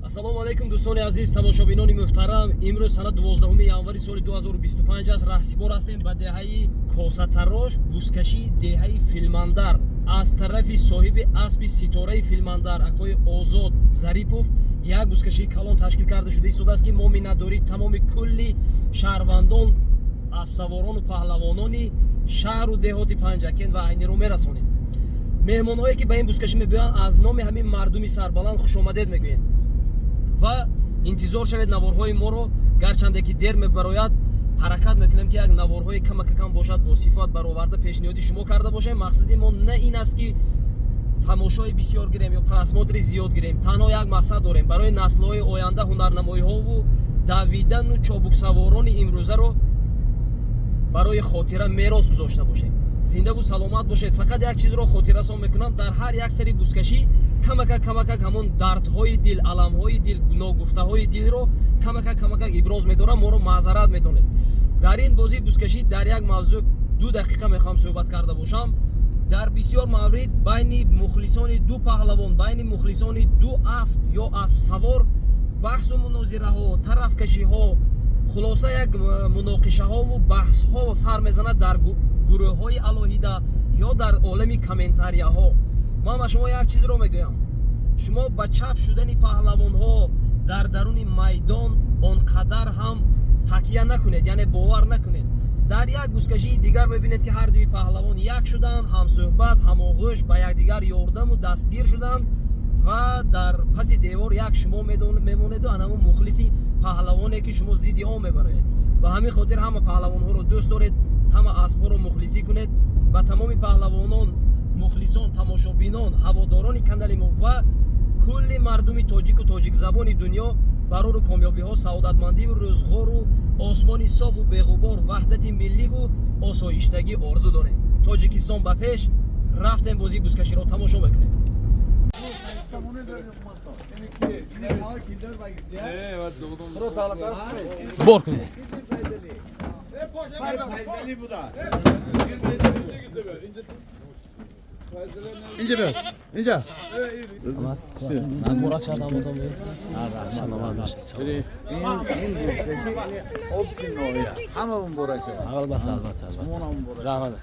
Ассалому алайкум дӯстони азиз, тамошобинони муҳтарам. Имрӯз санад 12 январи соли 2025 аст. Раҳсипор ҳастем ба деҳаи косатарош, бузкашии деҳаи Филмандар. Аз тарафи соҳиби аспи ситораи Филмандар акои Озод Зарипов як бузкашии калон ташкил карда шуда истодааст, ки мо миннатдорӣ тамоми кулли шаҳрвандон, аспсаворону паҳлавонони шаҳру деҳоти Панҷакен ва Айниро мерасонем. меҳмонҳое ки ба ин бузкашӣ мебиёянд, аз номи ҳамин мардуми сарбаланд хушомадед мегӯем ва интизор шавед наворҳои моро. Гарчанде ки дер мебарояд, ҳаракат мекунем ки як наворҳои камакакам бошад, бо сифат бароварда пешниҳоди шумо карда бошем. Мақсади мо на ин аст ки тамошои бисёр гирем ё просмотри зиёд гирем. Танҳо як мақсад дорем: барои наслҳои оянда ҳунарнамоиҳову давидану чобуксаворони имрӯзаро барои хотира мерос гузошта бошем. Зиндаву саломат бошед. Фақат як чизро хотиррасон мекунам: дар ҳар як сари бузкашӣ камакак ҳамон дардҳои дил, аламҳои дил, ногуфтаҳои дилро камакак иброз медорам, моро маъзарат медонед. Дар ин бозии бузкашӣ дар як мавзӯъ 2 дақиқа мехоҳам суҳбат карда бошам. Дар бисёр маврид байни мухлисони ду паҳлавон, байни мухлисони ду асп ё аспсавор баҳсу мунозираҳо, тарафкашиҳо, хулоса як муноқишаҳову баҳсҳо сар мезанад дар гурӯҳҳои алоҳида ё дар олами комментарияҳо. ман ба шумо як чизро мегӯям: шумо ба чап шудани паҳлавонҳо дар даруни майдон он қадар ҳам такя накунед, яъне бовар накунед. Дар як бузкашии дигар мебинед ки ҳар дуи паҳлавон як шуданд, ҳамсӯҳбат, ҳамоғӯш, ба якдигар ёрдаму дастгир шуданд ва дар паси девор як шумо мемонеду анамун мухлиси паҳлавоне ки шумо зидди он мебароед. Ба ҳамин хотир ҳама паҳлавонҳоро дӯст доред, ҳама аспҳоро мухлисӣ кунед. Ба тамоми паҳлавонон, мухлисон, тамошобинон, ҳаводорони канали мо ва кулли мардуми тоҷику тоҷикзабони дунё барору комёбиҳо, саодатмандиву рӯзғору осмони софу беғубор, ваҳдати милливу осоиштагӣ орзу дорем. Тоҷикистон ба пеш! Рафтем бозии бузкаширо тамошо мекунем. бор кунед. اینجا بیاد اینجا من برک شدم بودم سلامت باشید. این آبسی نوعیه همه اون برک شد البته همون هم برک رحمت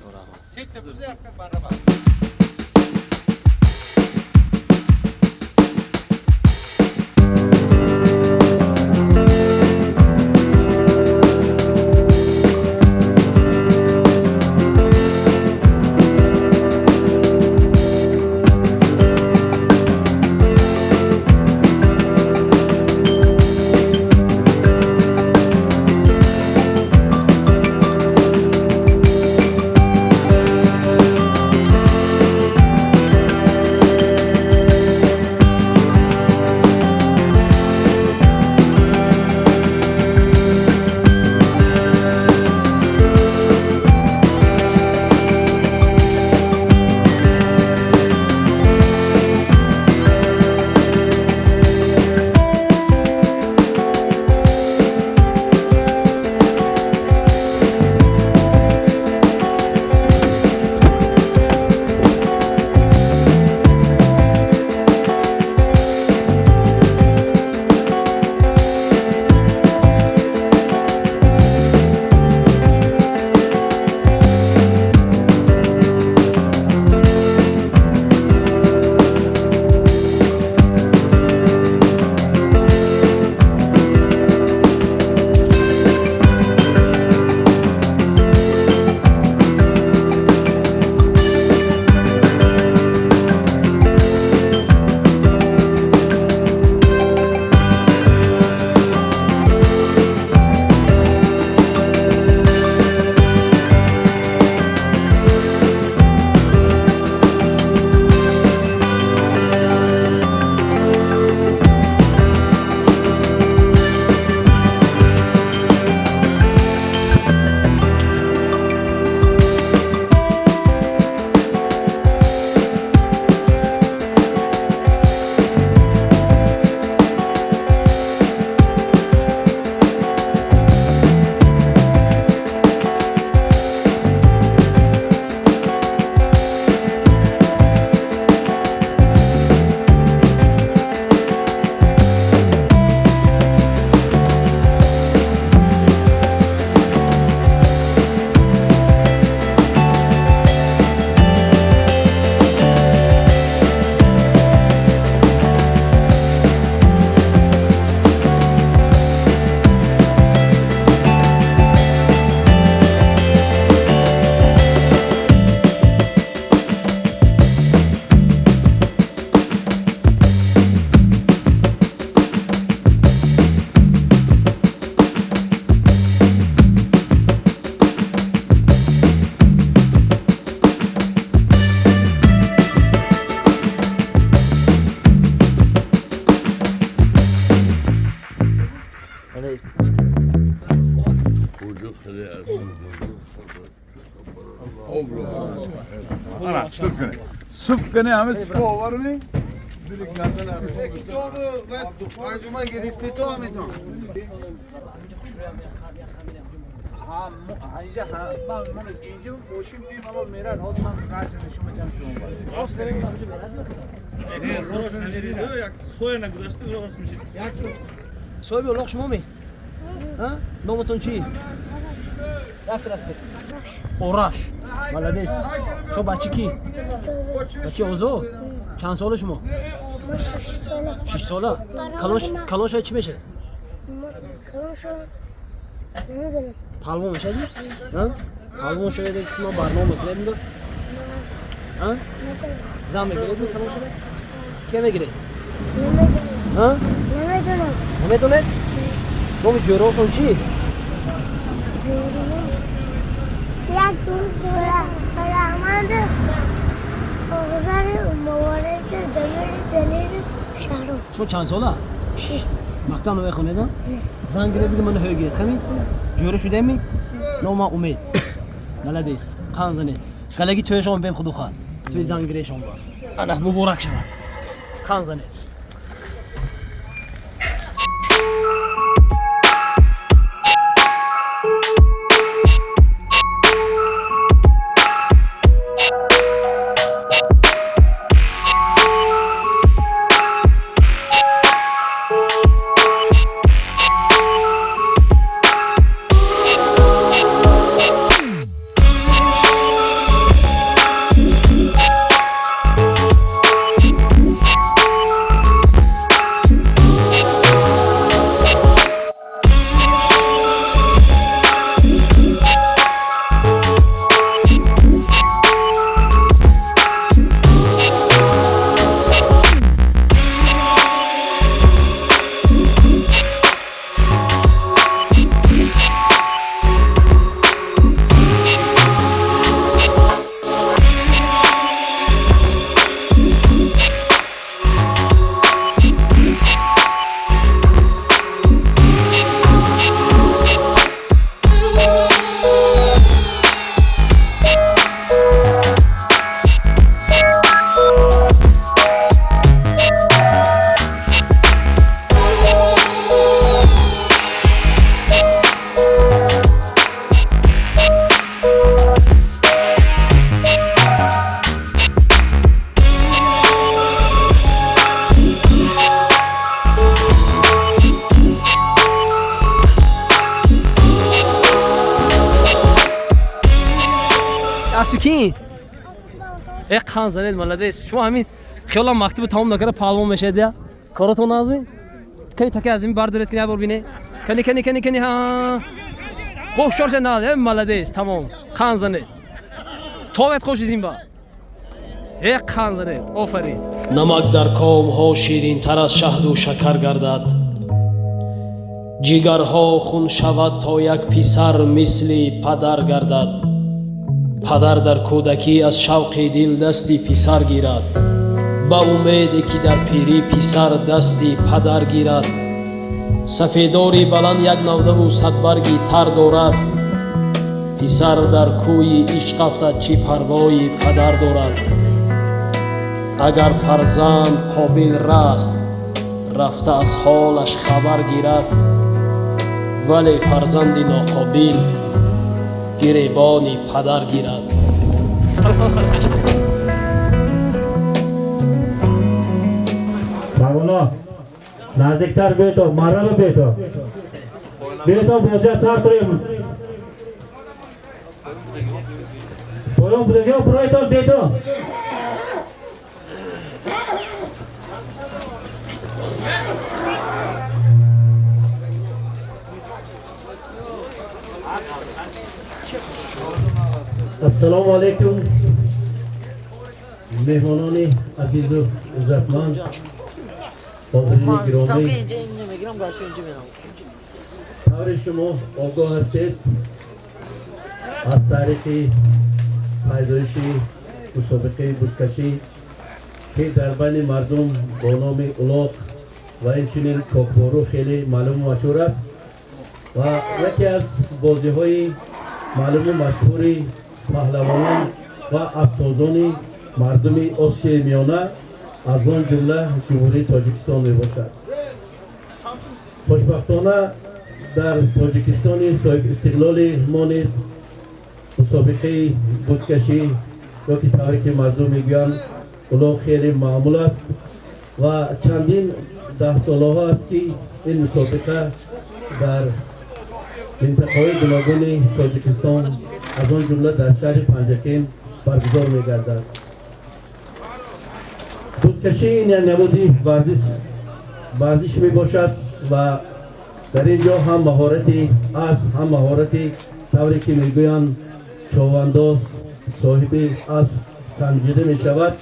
ملدیست Ana süp gene. Süp gene همه سپو آورمی. تو انجمن گرفتی تو همیتون اینجا اینجا موشیم بیم اما میرد حاضر من قرض نشون میدم شما راست بریم اونجا میرد سویا نگذاشته راست میشه سویا بیا لاغ شما می ها نامتون چی رفت اوراش ملدیست تو بچه کی بچه اوزو چند سال شما 6 ساله کلاش چی میشه کلاش نمیدونم پالمون میشه دی ها پالمون شده که ما برنامه کنیم ها زام میگیرید کلاش کی میگیره ها نمیدونم تو جوراتون چی یک دون جورا فرامند آغازار موارد دلیل شهرام شما چند ساله 6 مقطع رو بخونید نه زنگ گرفت من هوگیت خمی جوره شده می نام امید ملدیس قان زنی گلگی توی شما بهم خودو خواهد توی زنگ گرفت شما انا مبارک شما قان زنی اسبکی یک خان زنید ملدیس شما همین خیلی مکتب تمام نکرده پالمون میشه دیا کارتون نازمی کنی تکی از این بردارید کنی بار بینه کنی ها بخشورش ناده ملدیس تمام خان زنید توت خوش زین با یک خان زنید آفرین نمک در کام ها شیرین تر از شهد و شکر گردد جیگرها خون شود تا یک پسر مثل پدر گردد پدر در کودکی از شوق دل دستی پسر گیرد با امیدی که در پیری پسر دستی پدر گیرد سفیداری بلند یک نوده و صد برگی تر دارد پسر در کوی عشق افتد چی پروای پدر دارد اگر فرزند قابل راست رفته از حالش خبر گیرد ولی فرزند ناقابل گریبانی پدر گیرد مولانا نزدیکتر بیتو مرا رو بیتو بوجه سر کنیم پرویم بودگی و پرویتو بیتو السلام علیکم مهمانان عزیز و عزتمند حاضرین گرامی طور شما آگاه هستید از تاریخ پیدایش مسابقه بزکشی که در بین مردم با نام اولاغ و همچنین کاکوارو خیلی معلوم و مشهور است و یکی از بازی‌های معلوم و مشهوری پهلوانان و افسوزان مردم آسیای میانه از آن جمله جمهوری تاجیکستان میباشد. خوشبختانه در تاجیکستان صاحب استقلال ما نیز مسابقه بزکشی یا که طوری که مردم میگویند اونها خیلی معمول است و چندین 10 ساله ها است که این مسابقه در منطقه‌های گوناگون تاجیکستان از آن جمله در شهر پنجکین برگزار می‌گردد. بزکشی این یک نمودی ورزش میباشد و در اینجا هم مهارتی اسب هم مهارتی طوری که میگویند چوانداز صاحب اسب سنجیده می شود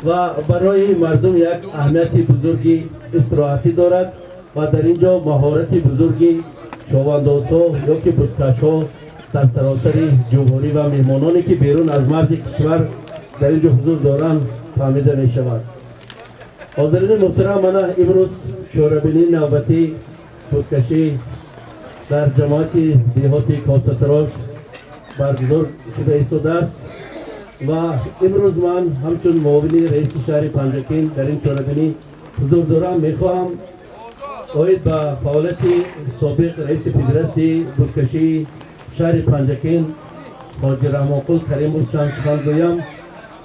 و برای مردم یک اهمیت بزرگی استراحتی دارد و در اینجا مهارت بزرگی چواندازها یا که بزکش‌ها در سراسر جمهوری و مهمانانی که بیرون از مرز کشور در اینجا حضور دارند فهمیده می شود. حاضرین محترم، من امروز شورابینی نوبتی بزکشی در جماعت دیهاتی کاساتراش برگزار شده ایستاده است و امروز من همچون معاون رئیس شهر پنجکین در این شورابینی حضور دارم. میخواهم اوید به فعالیت سابق رئیس فدراسیون بزکشی شهر پنجکین حاجی رحمانقل کریموف چند سخن گویم.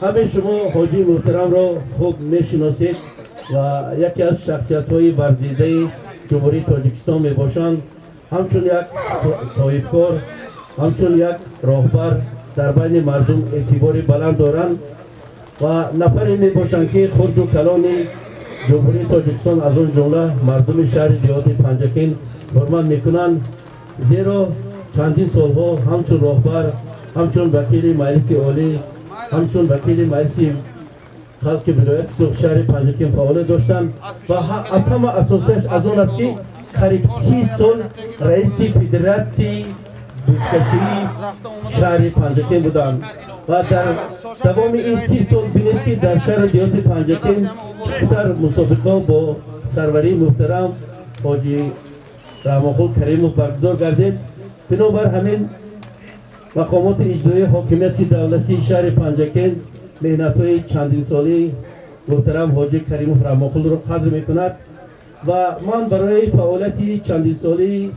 همه شما حاجی محترم را خوب میشناسید و یکی از شخصیت‌های برجسته جمهوری تاجیکستان میباشند. همچون یک صاحبکار، همچون یک راهبر در بین مردم اعتباری بلند دارند و نفری میباشند که خرد و کلان جمهوری تاجیکستان از آن جمله مردم شهر دیهات پنجکین حرمت میکنند، زیرا چندین سالها همچون راهبر، همچون وکیل مجلس عالی، همچون وکیل مجلس خلق ولایت سرخ شهر پنجکین فعالیت داشتند و از همه اساسش از آن است که قریب 30 سال رئیس فدراسیون بزکشی شهر پنجکین بودند و در دوام این 30 سال بینید که در شهر دیهات پنجکین در مسابقه با سروری محترم حاجی رحمانقل کریموف برگزار گردید. بنابر همین مقامات اجرایی حاکمیت دولتی شهر پنجکین محنت‌های چندین سالی محترم حاجی کریموف رحمانقل را قدر می‌کند و من برای فعالیت چندین سالی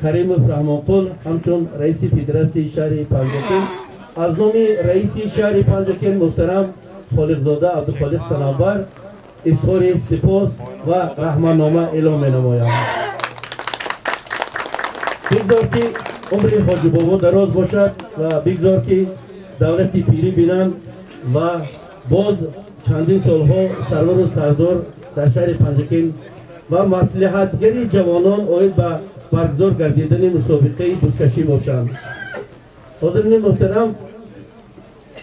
کریموف رحمانقل همچون رئیس فدراسیون شهر پنجکین از نام رئیس شهر پنجکین محترم خالقزاده عبدالخالق سنانبر اظهار سپاس و رحمت‌نامه اعلام می‌نمایم. بگذار که عمر حاجی بابا دراز باشد و بگذار که دولت پیری بینند و باز چندین سالها سرور و سردار در شهر پنجکین و مصلحتگری جوانان اوید به برگزار گردیدن مسابقه بزکشی باشند. حاضرین محترم،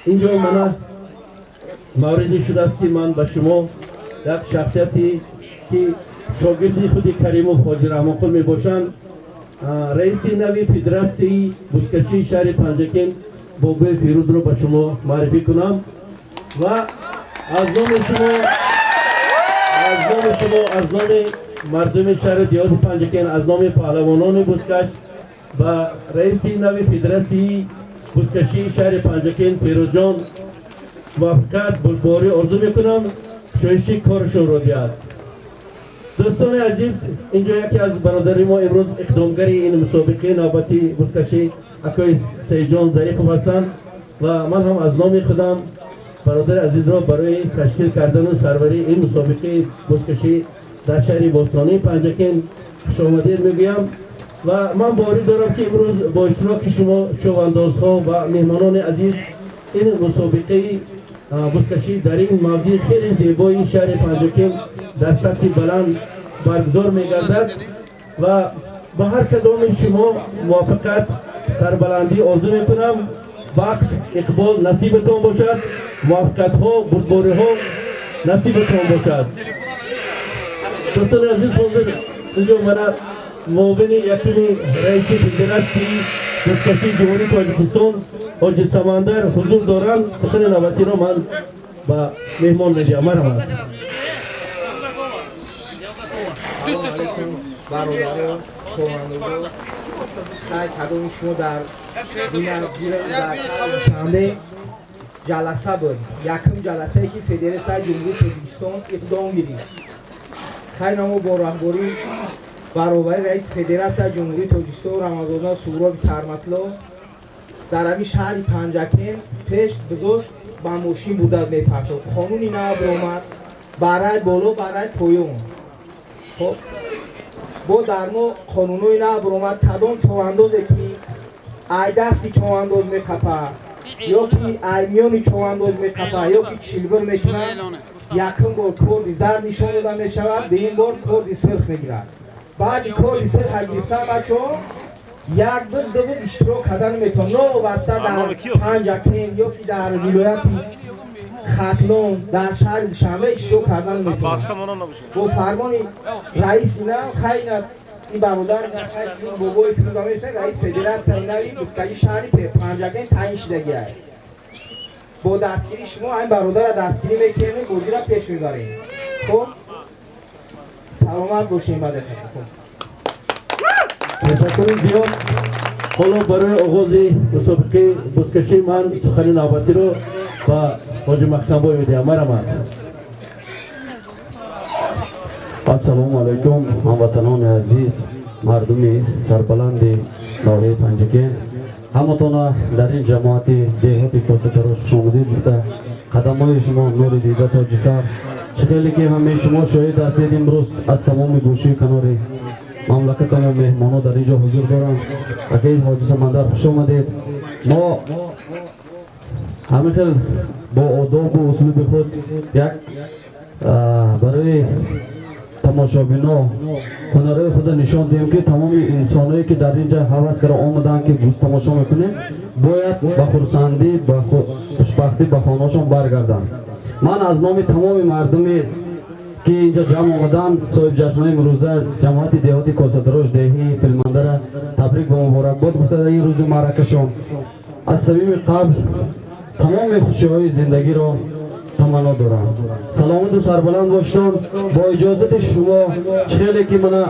اینجا من موردی شده است که من به شما یک شخصیتی که شاگرد خود کریموف حاجی رحمانقل می باشند، رئیس نوی فدراسیون بزکشی شهر پنجکین بابای فیروز رو به شما معرفی کنم و از نام شما از نام مردم شهر دیهات پنجکین، از نام پهلوانان بزکش و رئیس نوی فدراسیون بزکشی شهر پنجکین فیروز جان موفقیت بلباری آرزو میکنم، شایسته کارشون را دیاد. دوستان عزیز، اینجا یکی از برادری ما امروز اقدامگری این مسابقه نوبتی بزکشی اکای سیجان ظریفوف هستند و من هم از نام خودم برادر عزیز را برای تشکیل کردن و سروری این مسابقه بزکشی در شهر باستانی پنجکین خوش آمدید میگویم و من باور دارم که امروز با اشتراک شما چواندازها و مهمانان عزیز این مسابقه بزکشی در این موضوع خیلی زیبای شهر پنجکین در سطح بلند برگزار می‌گردد و به هر کدام شما موفقیت سربلندی آرزو می‌کنم. وقت اقبال نصیبتان باشد، موفقیت‌ها بردباری‌ها نصیبتان باشد. دوستان عزیز، اینجا من معاون یکمی رئیس فدراسیون بزکشی جمهوری تاجیکستان حاجی سمندر حضور دارم. سخن نوبتی را من با مهمان می‌دهم. مرحبا. برادر شوهرانو سعی کردیم شما در این در شنبه جلسه بود یکم جلسه ای که فدراسیون جمهوری تاجیکستان اقدام گرفت خیلی نامو با رهبری برابر رئیس فدراسیون جمهوری تاجیکستان رمضان سهراب کرمطلو در همین شهر پنجکین پیش گذاشت با ماشین بودن میپرتاد قانونی نبرآمد برای بالا برای پایین خب با در ما قانونی نبرآمد کدام چواندازی که ای دستی چوانداز میکپه یا که ای میانی چوانداز میکپه یا که چیلبر میکنه یکم بار کردی زرد نشان داده میشود به این بار کردی سرخ میگیرد بعد کردی سرخ گرفتن بچه یک دو اشتراک کردن میتون نو بسته در پنجکین یا که در ولایت ختلون در شهر شنبه اشتراک کردن میتون با فرمان رئیس اینا خیلی این برادر این بابای فیلم میشه رئیس فدراسیون نوی بسکری شهری پنجکین تعیین شدگی است با دستگیری شما این برادر دستگیری میکنیم بازی را پیش میبریم خب سلامت باشیم بعد تشکر زیاد. حالا برای آغاز مسابقه بزکشی من سخن نوبتی رو با حاجی مختنبای میدیم. مرحبا. السلام علیکم هموطنان عزیز مردم سربلند ناحیه پنجکین همتون در این جماعت دیهاتی کوسه‌تراش خوش آمدید. قدم‌های شما نور دیده تاج سر چخیلی که همه شما شاهد هستید امروز از تمام گوشه کنار مملکت تمام مهمانان در اینجا حضور دارند. اگه حاجی سمندر خوش آمدید. ما همینطور با آداب و اسلوب خود یک برای تماشابینا هنرهای خود نشان دهیم که تمام انسانایی که در اینجا هوس کرده آمدن که گوش تماشا میکنه باید با خرسندی با خوشبختی به خانه‌شان برگردن. من از نام تمام مردمی که اینجا جمع آمدن صاحب جشن‌های امروزه جماعت دیهاتی کوسه‌تراش دیهی فیلمنده تبریک و مبارکباد گفته در این روز معرکه‌شان از صمیم قلب تمام خوشی‌های زندگی را تمنا دارم. سلامت و سربلند باشتم. با اجازت شما خیلی که من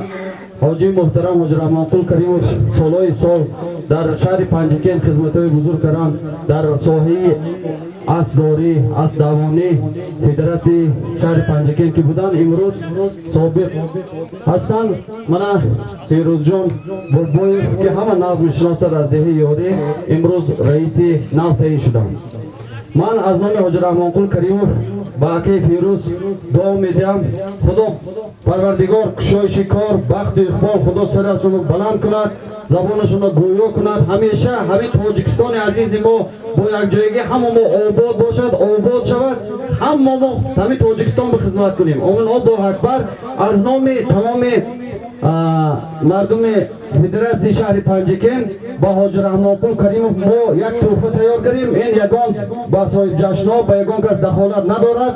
حاجی محترم حاجی رحمت‌الله کریموف سالهای سال در شهر پنجکین خدمت‌های بزرگ کردند در ساحه اسبداری اسبدوانی فدراسی شهر پنجکین که بودن امروز سابق هستند. من فیروز جان بلبویف که همه ناز میشناسد از دیه یاری امروز رئیس نو تعیین شدم. من از نام حاجی رحمت‌الله کریموف با اکی فیروز دعا میدم خدا پروردگار کشایش کار بخت و اقبال خدا سرشون بلند کند زبانشون رو گویا کند همیشه همین تاجیکستان عزیز ما با یک جایگی همه ما آباد باشد آباد شود همه ما همین تاجیکستان به خدمت کنیم. آمین الله اکبر. از نام تمام مردم فدراسی شهر پنجکین با حاجی رحمت‌الله کریموف ما یک تحفه تیار کردیم. این یگان با صاحب جشن‌ها با یگان کس دخالت ندارد.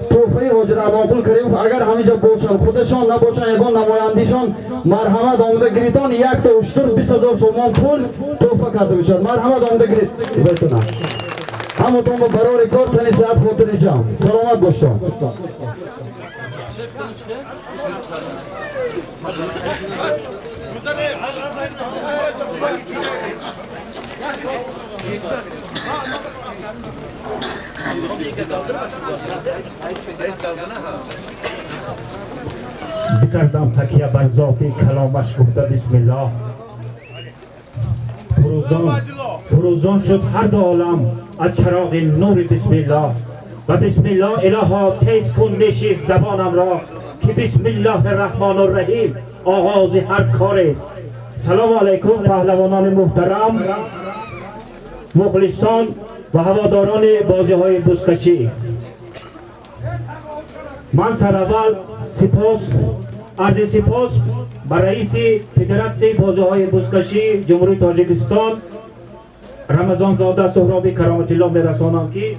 تحفه حاجی رحمت‌الله کریموف اگر همینجا باشن خودشان نباشن یگان نمایندگیشان مرحمت آمده گریتان یک تا اشتر 20,000 سومان پول تحفه کرده میشد. مرحمت آمده گریت بتونه همتون با برای کار تنی ساعت خاطر جمع سلامت باشتم. بکردم تکیه بر ذاتی کلامش گفته بسم الله فروزان شد هر دو عالم از چراغ نور بسم الله و بسم الله الها تیز کن نشیز زبانم را که بسم الله الرحمن الرحیم آغاز هر کار است. سلام علیکم پهلوانان محترم مخلصان و هواداران بازی های بزکشی. من سراول عرض سپاس بر رئیس فدراسی بازی های بزکشی جمهوری تاجیکستان رمضان زاده سهراب کرامت الله میرسانم که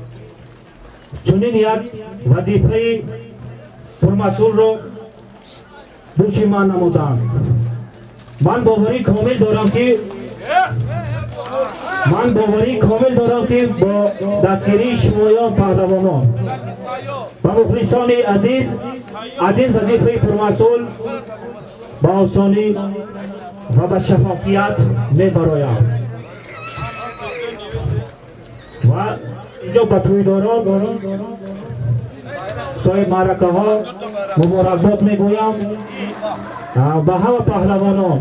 چنین یک وظیفه پرمسئول را دوش من نمودند. من باوری کامل دارم که من باوری کامل دارم که با دستگیری شمایان پهلوانان و مخلصان عزیز از این وظیفه پرمسئول با آسانی و با شفافیت می‌برایم و اینجا به تویداران صاحب معرکه ها مبارکباد میگویم به همه پهلوانان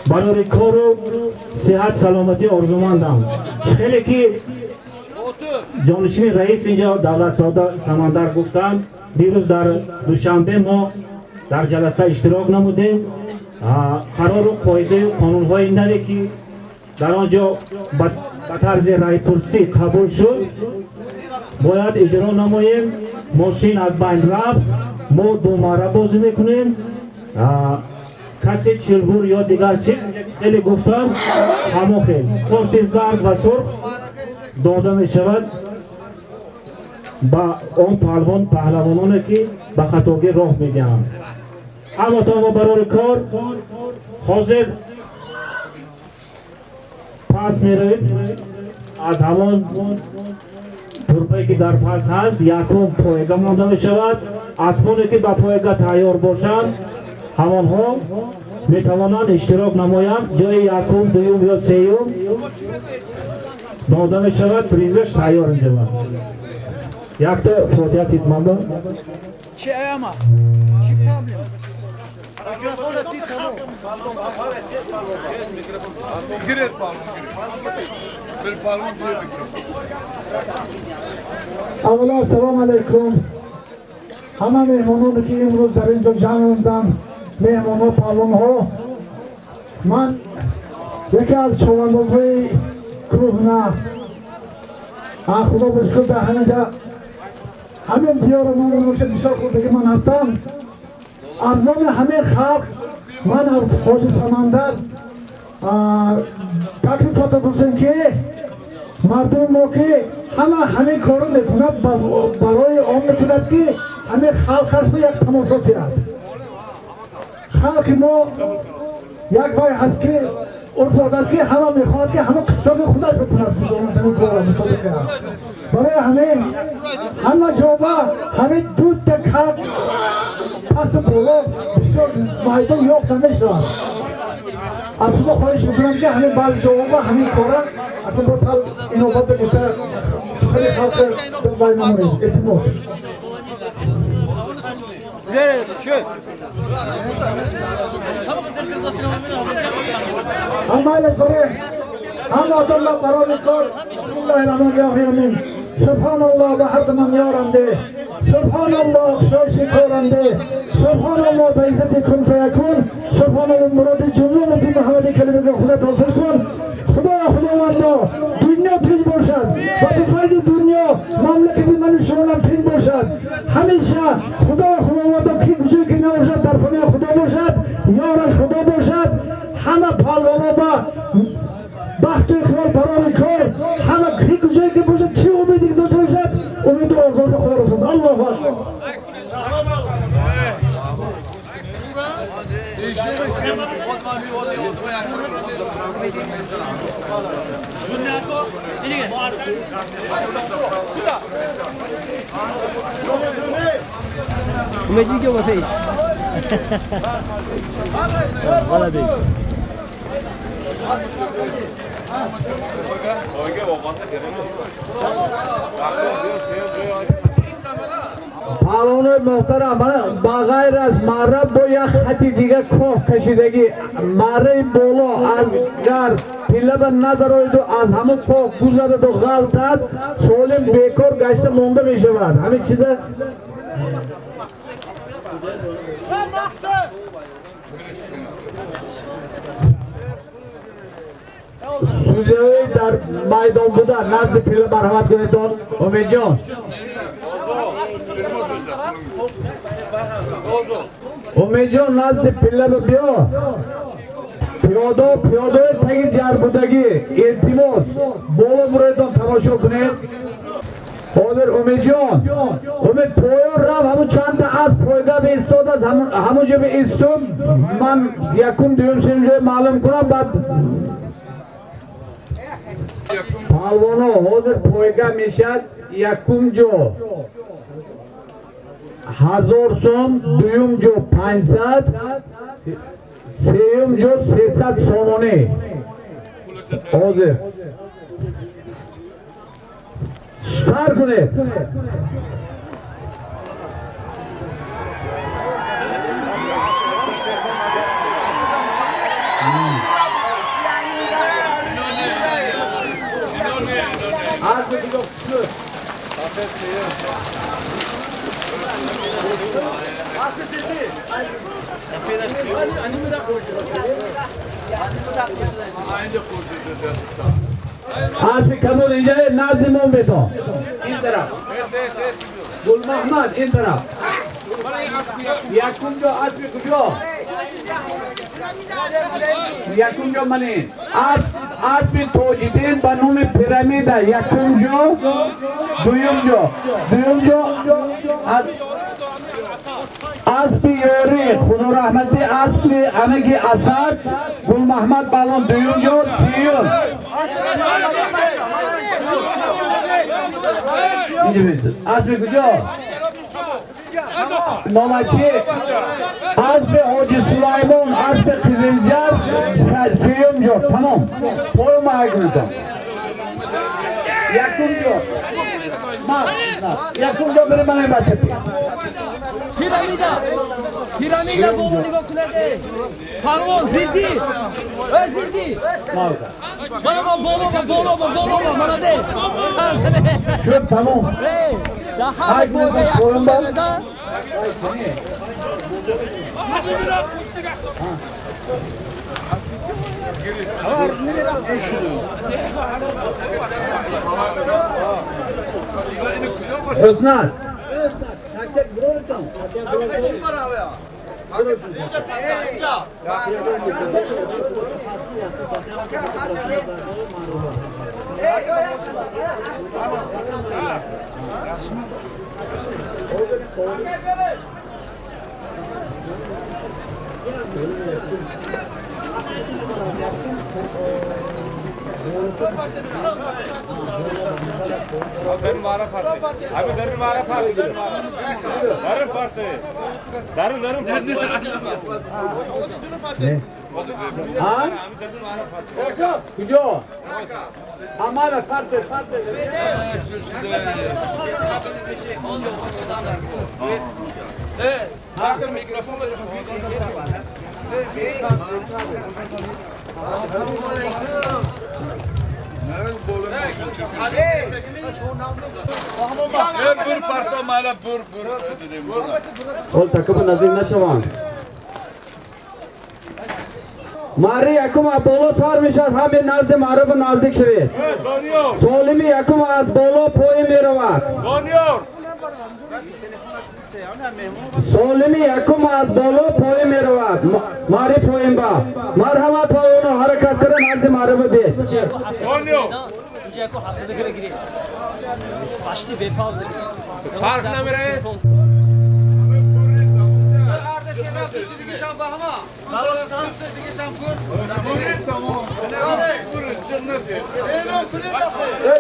برای کار و صحت سلامتی آرزومندم. خیلی که جانشین رئیس اینجا دولت ساده سمندر گفتن دیروز در دوشنبه ما در جلسه اشتراک نمودیم. قرار و قاعده قانون های نده که در آنجا به طرز رای پرسی قبول شد باید اجرا نماییم. ماشین از بین رفت ما دو ماره بازی میکنیم. کسی چلبور یا دیگر چیز خیلی گفتن همه خیلی کارت زرد و سرخ داده می شود با اون پهلوانانی که به خطاگی راه میدهند. اما تا ما برای کار حاضر پس میرویم. از همان ترپایی که در پس هست یکم پایگاه مانده می شود. اسبانی که به پایگاه تیار باشند همان ها می توانند اشتراک نمایند. جای یکم دوم یا سیوم داده می شود. پریزش تیار اینجا یک تا فاتحه تیتمان با چی ایما؟ چی پرابلم؟ اولا سلام علیکم همه مهمانانی که امروز در اینجا جمع موندن، مهمان ها پهلوان ها. من یکی از چواندازهای کوهنه خدا بشکر به همینجا همین دیار من رو که بسیار خوردگی من هستم. از نام همه خلق من از حاج سمندر تکلیف داده بودم که مردم ما که همه کارو میکند برای آن میکند که همه خلق یک تماشا کرد. خلق ما یک وای هست که افتادن که همه میخواد که همه قشاق خودش بکنست همه کارو میکنه. برای همه جوابا همه دود تک پس بالا بسیار مایدان یافت نمیشد. از شما خواهش میکنم که همه بعض جوابا همین کارا اصلا با سال اینوبات بگیتر خیلی خاطر بای نمونید اعتماد همه لکاره همه آدم برای کار بسم الله الرحمن الرحیم. سبحان الله به هر زمان یارنده، سبحان الله خشای شکارنده، سبحان الله به عزت کن فیکون، سبحان الله مراد جمله نبی محمد کلمه خدا حاصل کن. خداوندا دنیا پیر باشد و به فاید دنیا مملکت من شما پیر باشد. همیشه خداوندا کی بزرگ که نباشد در خانه خدا باشد، یارش خدا باشد. همه پهلوانا با بخت اقبال برای کار همه کی کجایی که باشد چی امیدی که داشته باشد امید و آزاد خدا رسند. الله اکبر. اومدی که وقتی ولدیست پهلوان محترم من بغیر از مره با یک خطی دیگه کوه کشیدگی مره بالا اگر پیله به ندارید و از همون کوه گذرد و غلطد سالم بیکار گشته مونده می شود. همین چیزه سوزه‌ای در میدان بوده نزد پیله مرحمت کنیدان امید جان. امید جان نزد پیله بیا. پیاده تگی جر بودگی التماس بالا برایدان تماشا کنید. حاضر امید جان امید پایان رفت همون چند از پایگاه به ایستاد از همون جا به ایستم من یکم دویم سیم جای معلوم کنم بعد پالوانو حاضر پایگاه میشد یکم جو 1000 سوم، دوم جو 500، سوم جو 300 سومانه حاضر سر کنید. آسمی کبول اینجا نازمون بیتو این طرف گل محمد این طرف یکم جو آسمی کجا یکم جو منین آسمی توجیدین با نوم پیرامیده یکم جو دویم جو آسمی یوری خدا رحمتی آسمی امگی اسد گل محمد بالون دویم جو سیون آسمی کجا نامچی آسمی حاجی سلیمان آسمی خزیلجر سیون جو تمام پایو ماهی کنید یکم جو یکم جو بری منه بچه پیرامیدا بولو نگاه کنید پروان زیدی زیدی بالا ملاده شد تمام ده همه پایگاه یکم بمیده حسنات کجا؟ همارا فرده اول تکب نزدیک نشوان ماری یکم بالا سر میشد همه نزد معرب نزدیک شوید سالمی یکم از بالا پای میرود سالمی یکم از بالا پای میرود ماری پایین با مرحمت پایونو حرکت کرد نزد معرب بید اینجا کو 700 گیری başlı bepaz fark نمیره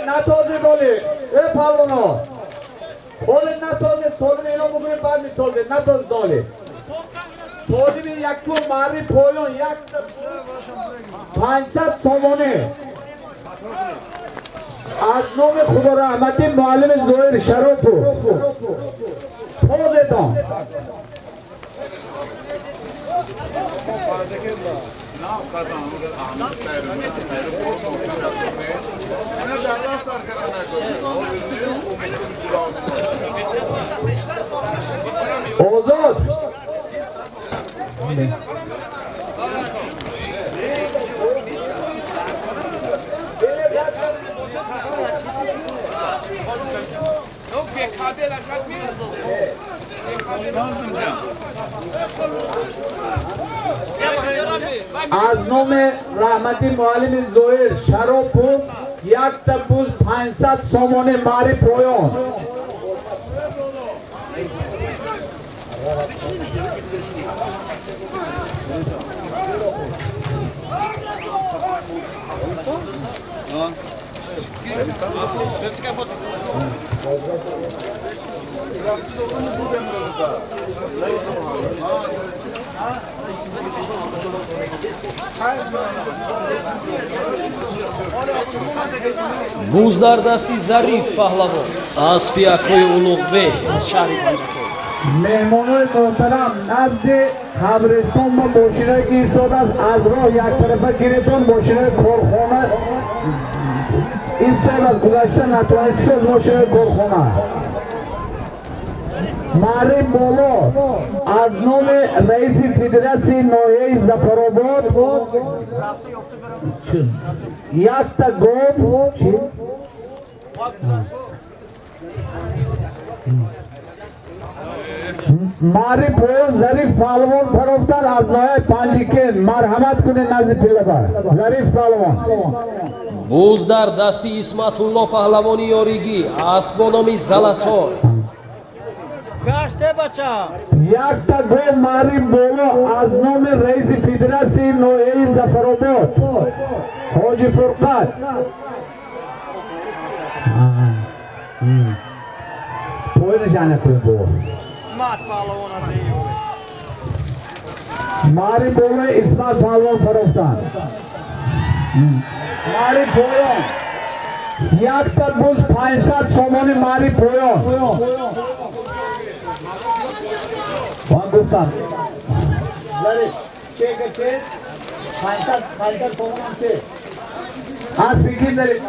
نتازی بولی ای پالونو بولی نتازی سالمی اینو بگوی بعد میتازی نتاز دالی سالمی یکو ماری پایون یک 500 تومانه از نام خدا رحمتی معلم زهیر شروفو پوزتان آزاد از نام رحمتی معلم زهیر شروفو یک تبوز 500 سومانه ماری پایان буз дар дасти зариф паҳлавон аспи акои улуғбек аз шаҳри панҷакӯ. меҳмонони муҳтарам, назди қабристон ва мошинаҳое ки истода аст, аз роҳ яктарафа гирифтон мошинаҳои корхона истода аст, гузашта натавонистед мошинаҳои корхона. маъри боло аз номи раиси федератсияи ноҳияи Зафаробод якта гов маъри поён Зариф паҳлавон фарофтан аз ноҳияи Панҷикен. марҳамат кунед назди пиллабар. Зариф паҳлавон. буз дар дасти исматулло паҳлавони ёригӣ аст бо номи залатой. якта гов маъри боло аз номи раиси федератсияи ноҳияи Зафаробод ҳоҷи Фурқат. поёнашан кунед бо маъри болои Исмат паҳлавон фарофтан. маъри поён якта буз 500 сомони маъри поён. ван гуфтам аспи ки Зариф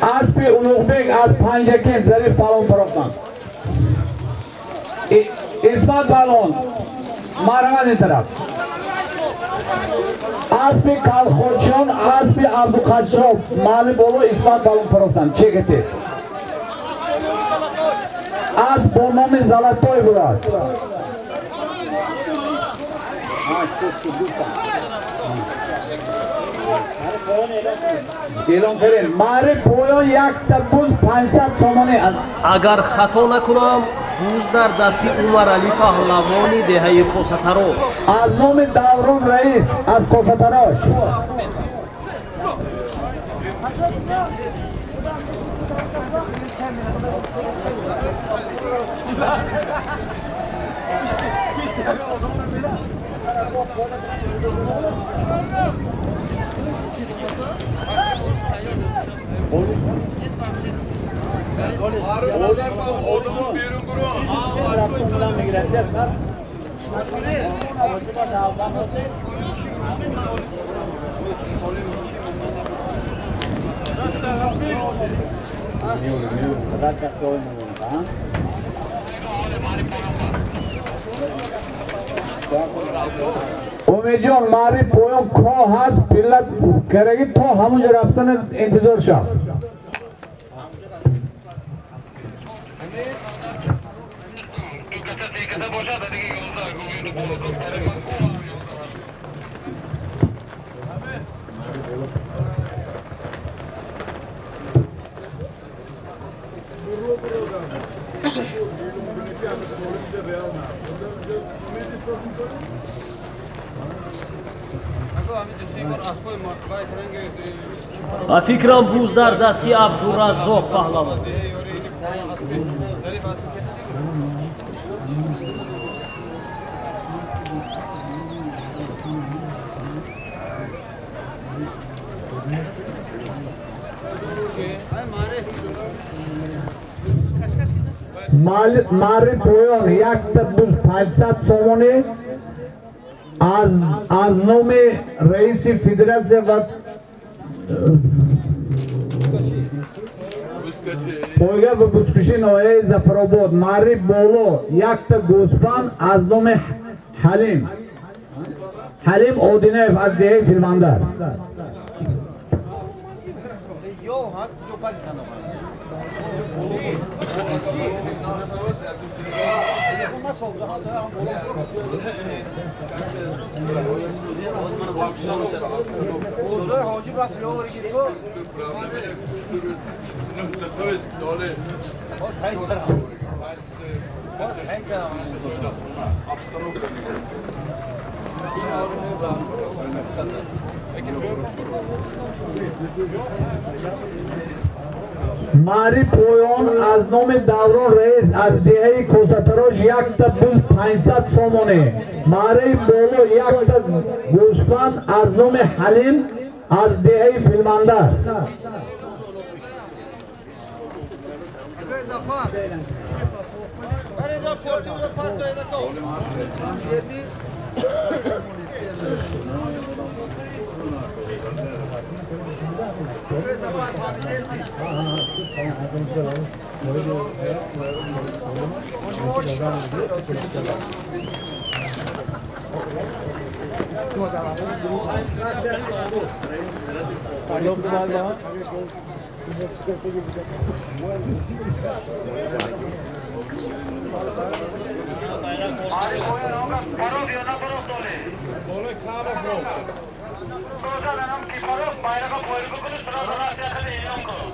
аспи улуғбек аз Панҷакен Зариф паҳлавон фарофтан. Исмат паҳлавон марҳамат ин тараф. аспи Калхочон аспи Абдуқадиров маъри боло Исмат паҳлавон фарофтан. чекете аз бо номи Залатой будааст. эълон кардем. маъри поён якта буз 500 сомони. агар хато накунам буз дар дасти Умаралӣ паҳлавони деҳаи Косатарош. аз номи Даврон раис аз Косатарош. умедҷон маъри поён коҳ ҳаст, пиллат кераги то ҳамонҷо рафтана интизор шав. ва фикрам буз дар дасти Абдураззоқ паҳлавон. маъри поён якта буз 500 сомони аз номи раиси федератсия ва пойгар ва бузкашии ноҳияи Зафаробод. маъри боло якта гӯспан аз номи ҳалим одинаев аз деҳаи Филмандар. ماری پویان از نام دوران رئیس از دهه کوساتراش یک تا بوز 500 سومونه. ماری بولو یک تا گوسفند از نام حلیم از دهه فیلماندر.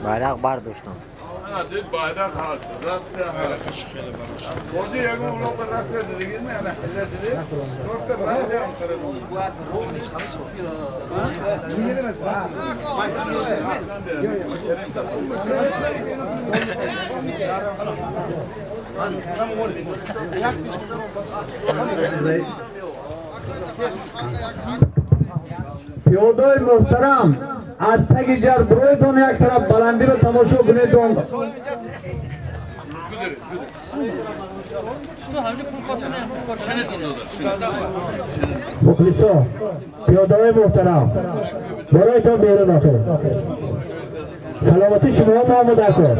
bayrak bardاشتم. bayrak hastı. Orada yakın olmak rahatsız edildi mi? Yani halledildi. Çok da rahatsız edildi. Hiç kalısı پیادای محترم از تگ جر برویتون یک طرف بلندی رو تماشا کنیدون. مخلصا پیادای محترم برایتون بیرون آخر سلامتی شما ما مدرکر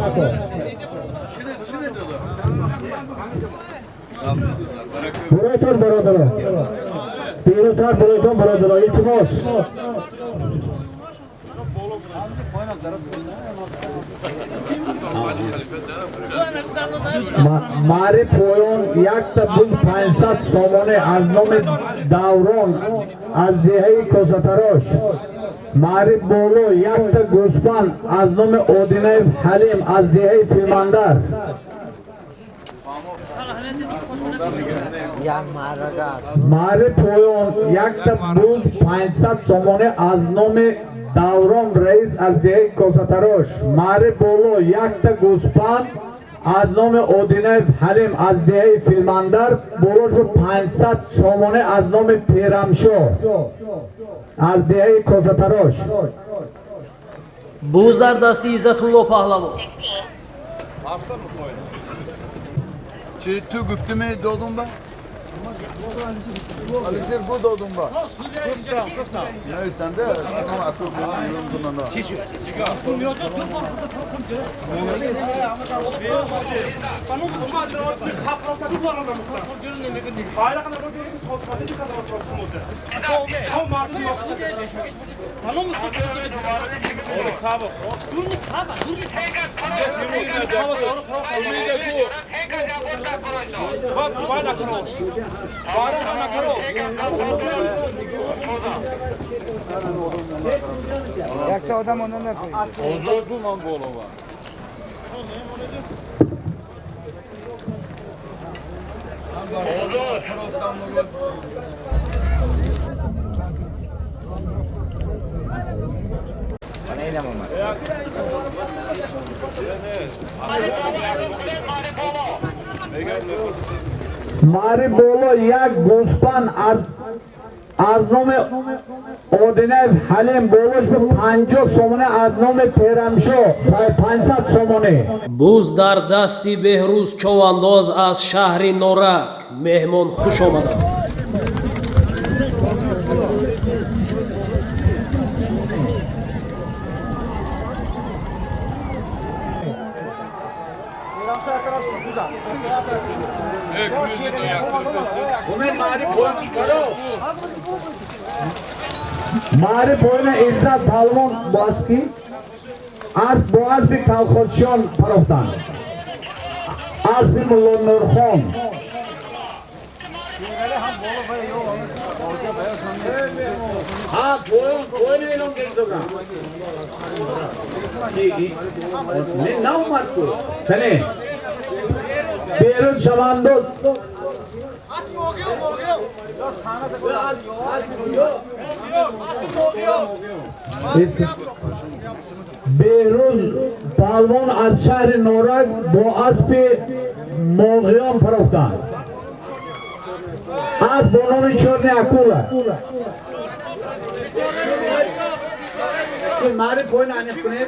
برایتون برادران بیرونتر برایتون برادران ایتماس ماری پویان یک تا بوز 500 سومانه از نام دوران از دهه کوساتراش. ماری بولو یک تا گوسفند از نام اودینه حلیم از دهه فیلماندر. ماری پویان یک تا بوز 500 سومانه از نام دوران رئیس از دهه کوساتراش. ماری بولو یک تا گوسفند از نام اودینه حلیم از دهه فیلماندر. بولوش 500 سومانه از نام پیرمشو از دهه کوساتراش. بوز در دستی عزتالله پهلوان. چی تو گفتی می دادم با؟ Alisher bu doğdun ba. Kıftam. Ne sen de ama akıl falan yürüdün ona. Çiçi. یک تا آدم آنها نکنید. Orada duman bolu var. Neyle mi var? ماری بولو یک گوسفند از نام اودینه حلیم بولوش به 50 سومانه از نام پیرمشو 500 سومانه. بوز در دستی بهروز چوانداز از شهر نورک مهمان خوش آمدند. ماری پویان عزت پهلوان باسکی از باز به کلخوشیان پروختند. از به ملا نورخان پویان اینو گذاشتم. نه اومد تو. سنه. بیرون شواندوز. بهروز پالوان از شهر نورک با اسب موغیان فروختند. اسب با نام چرن اکولا. ماری پوین آنیش کنید.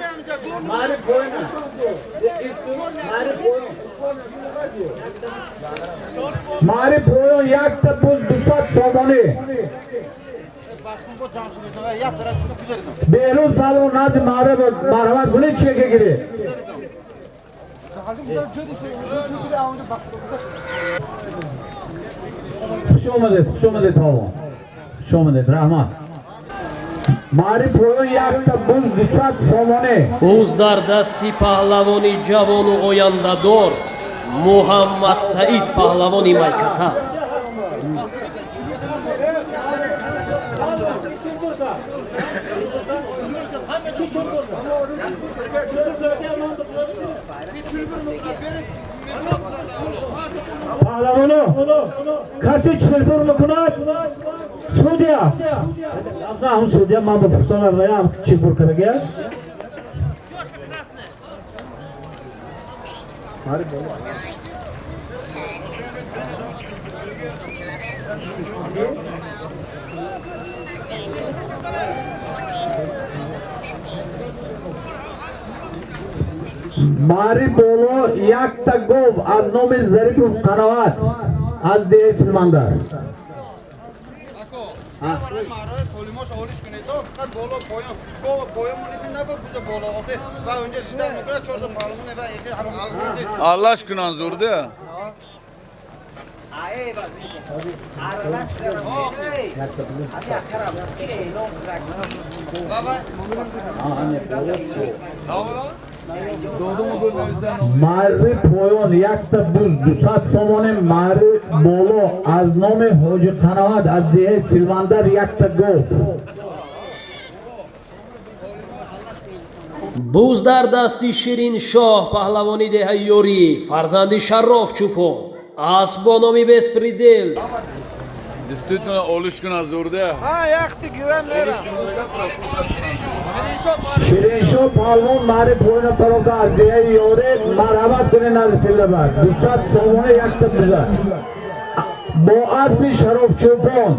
ماری پوین. ماری پویان یک تپوز 200 سامانه. بهروز پالوان ناز مرحمت کنید چه که گیره. خوش آمدید پالوان. خوش آمدید رحمت. ماری پویان یک تپوز 200 سامانه. بوز در دستی پهلوانی جوان و آینده‌دار محمد سعید پهلوانی مایکتا. پهلوانو کسی چلبور میکند سودیا نه همون سودیا من با پرسان رایم چلبور کرده ماری بولو یک تا گوب از نام ظریف قنوات از دیه فیلماندر Allah aşkına zordu ya. ماری پویان یک تا بوز 200 سامانه ماری بولو از نام حاجی قنوات از دیه فیلماندر یک تا گوب بوز در دستی شیرین شاه پهلوانی ده یوری فرزندی شراف چوپو اسب با نام بسپریدل. Действительно oluşkuna zordu ya. شیرین شاه پالوان ماری پویان پروگا از دیه یوری مرحمت کنین از فیلماندر 200 سامانه یک تا بوزه با اسب شراف چوپان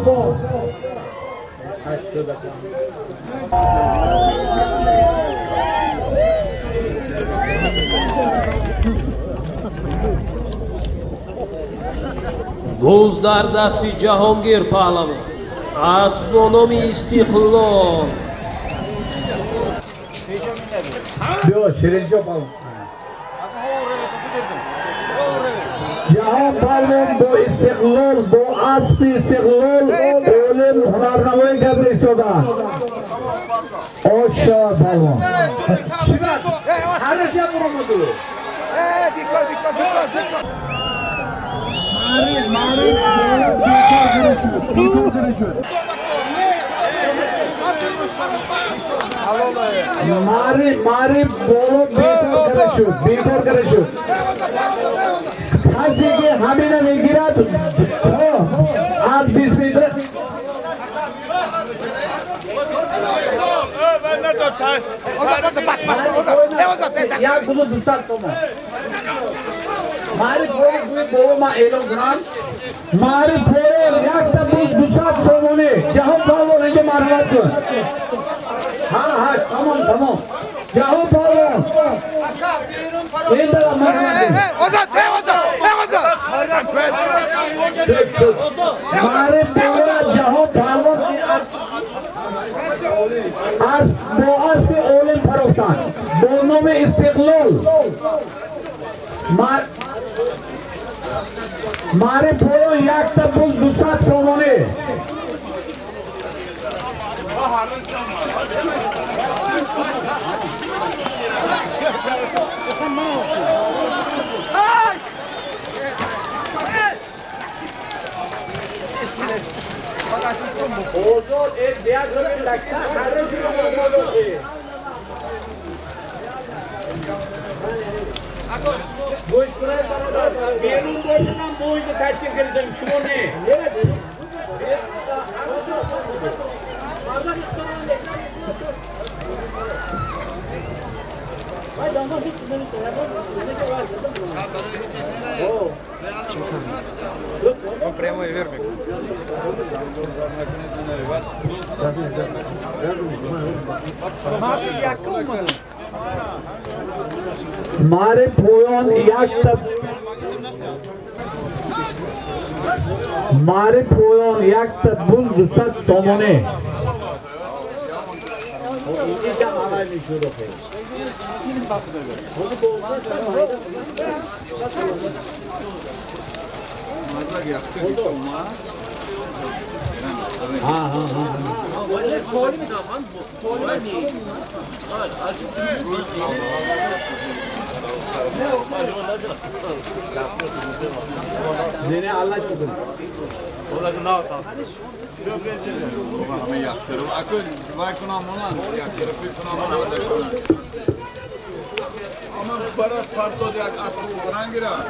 بوز در دستی جهانگیر پهلوان اسب با نام استقلال. بیا شیرین شاه پالوان جهان پالوان با استقلال با اسب استقلال اولم هنرنمای گبری سودا آشا پالوان هر جا برامدو. ماری بولو بیکار کرشو کسی که همینه میگیرد از 20 متر یک بولو 200 تومان ماری بولو ما ایلو گرام ماری بولو یک تا 200 تومانه جهان پالوان اینجا مرحمت کن ها تمام جهان پالوان این طرف مرحمت ماری بولو جهان پالوان از با اسب اولین فروختن با نام استقلال ماری پولو یک تا بوز 200 سامانه اوزول एक दिया जमीन लगता है Boş buraya bana benim boşuna boydu kaçın kırdım şunu ne? ماره پویان یک تب ماره پویان یک تبون 200 تومانه Aman para farklı olacak aslı hangi ra?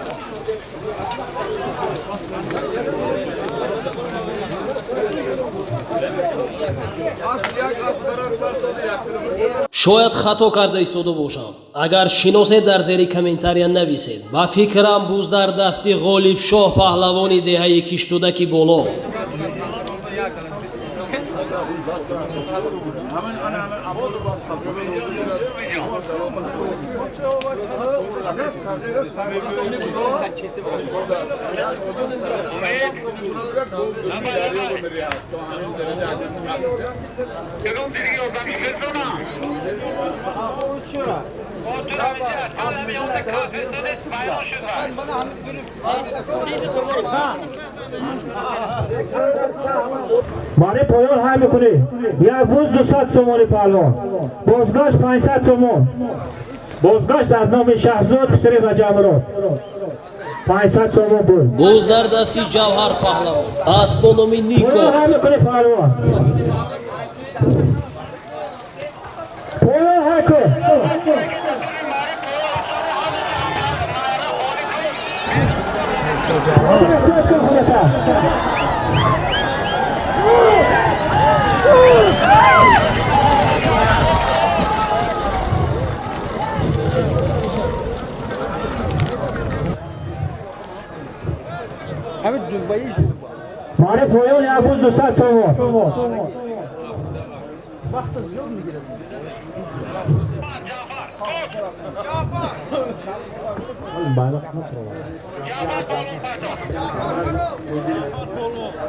шояд хато карда истода бошам. Агар шиносед дар зери комментария нависед. Ба фикрам буз дар дасти Ғолиб Шоҳ паҳлавони деҳаи киштудаки боло. ماره پایان های میکنی یک روز 200 تومان پهلوان بازگشت 500 تومان بازگشت از نام شهزاد پسر و جمرات 500 تومان بود буз дар дасти ҷавҳар паҳлавон аст бо номи Нико. پایان های میکنی پهلوان پایان های کن ماره پایان یک روز 200 تومان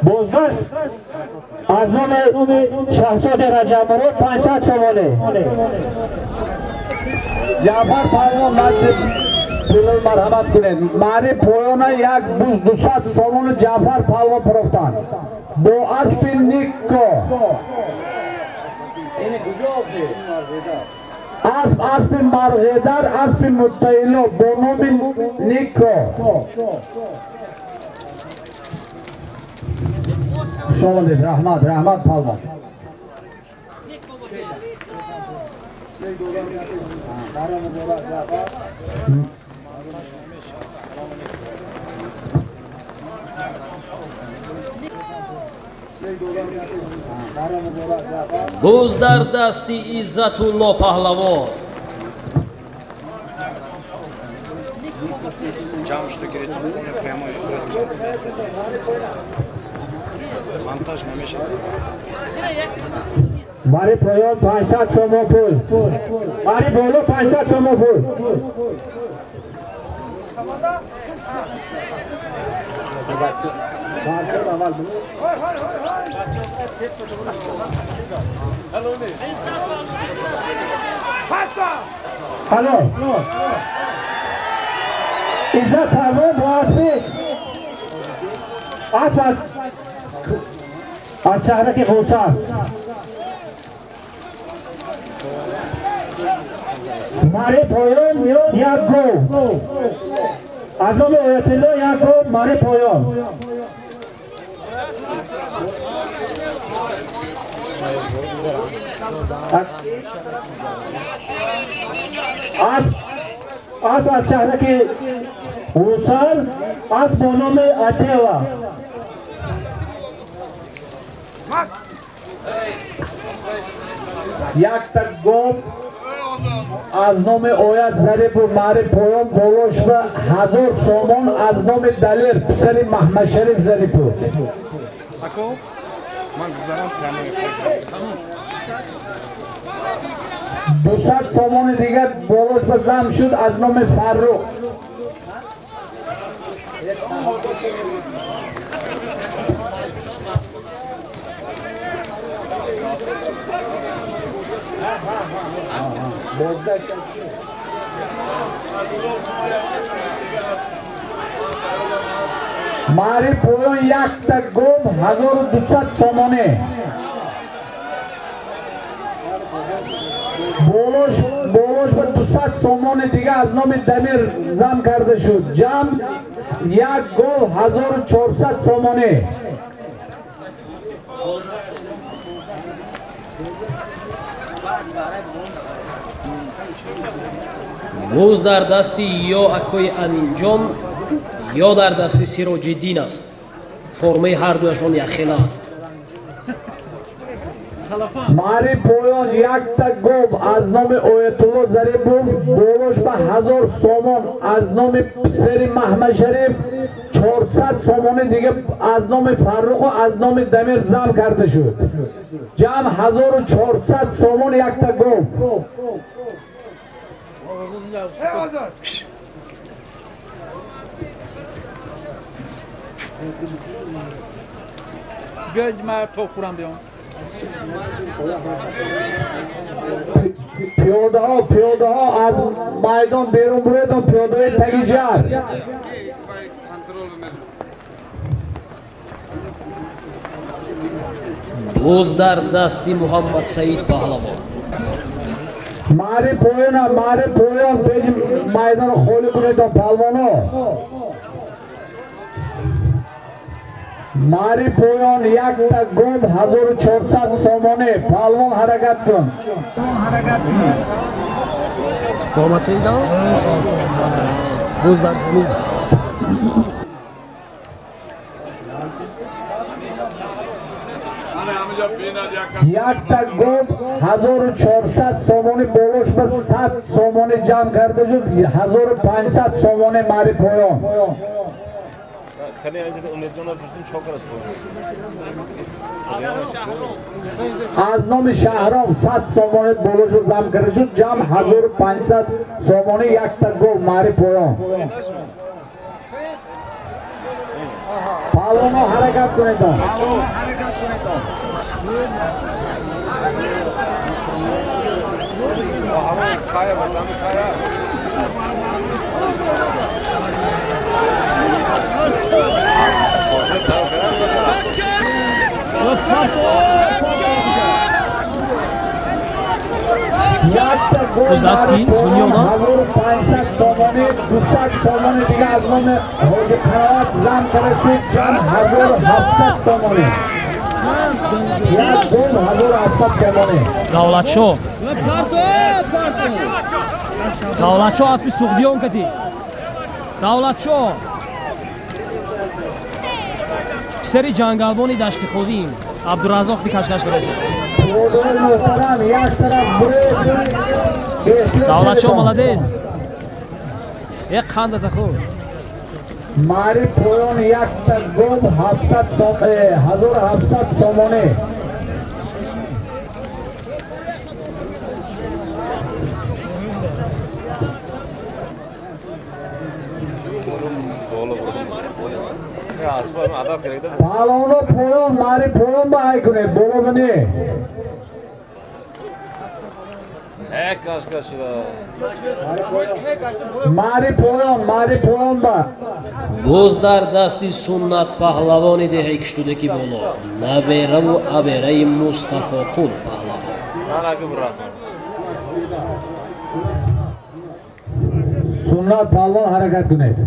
بازگشت از نام شهزاد رجب‌مراد 500 تومانه جعفر پهلوان پولای مرحمت کنید ماری پویانه یک بوز 200 تومان جعفر پهلوان فروختند با اسب نیکو اسب مرغدر اسب متعیلو با نام نیکو شما دید رحمت پهلوان буз дар дасти Иззатулло паҳлавон ماری پایان 500 تومان پول ماری بالا 500 تومان پول هلو عزت پهلوان با اسب از شهرک قوسه است ماری پایان یک گو از نام آیت الله یک گو ماری پایان از شهرک قوسه از با نام اتیوا یک تک گوب از نام آیت زده بود ماری پایان بولوش و 1000 تومان از نام دلیر پسر محمد شریف زده بود دوصد سامان دیگر بالاش به زم شد از نام فرخ. ماری پویان یک تا گم 1200 سامانه. بولوش به 200 سامان دیگه از نام دمیر زم کرده شد. جمع یک گل 1400 سامانه. буз дар дасти ё акои аминҷон ё дар дасти сироҷиддин аст. формаи ҳардуяшон якхела аст. ماری پویان یک تا گم از نام آیت‌الله ظریفوف بولوش به 1000 سامان از نام پسر محمد شریف 400 سامان دیگه از نام فرخ و از نام دمیر زم کرده شد. جمع 1400 سامان یک تا گم. بیاید من تو پورم بیام. پیاده ها از میدان بیرون بردن. پیاده تگیجر буз дар дасти муҳаммад саид паҳлавон. ماری پویان بیج میدان خالی کنید پهلوانا. ماری پویان یک تا گم 1400 سامانه. پهلوان حرکت کن. муҳаммад саид буз дар замин. یک تا گم 1400 سامانه. بولوش به 100 سامانه جمع کرده شد. 1500 سامانه ماری پویان. از نام شهرام 100 سامانه بولوش رو زم کرده شد. جمع 1500 سامانه یک تا گم ماری پویان. پهلوان ها حرکت کنید. Kozlowski, Buniowa. 1500 سامانه 200 سامانه دیگه از نام حوض قناعت زم کرده شد. جمع 1700 سامانه. یک گل 1700 سامانه. давлатшо асби суғдиён кати. давлатшо писари ҷангалбони дашти қозӣ абдуразоқ ди кашкаш карасид. давлатшо маладес як қандата худ. ماری پویان یک تا گم 1700 سامانه. پهلوانا پویان ماری پویان با ای کنه بولو بنی. ماری پویان با буз дар дасти суннат паҳлавони деҳаи киштудаки боло набераву абераи мустафоқул паҳлавон. سنت پهلوان حرکت کنید.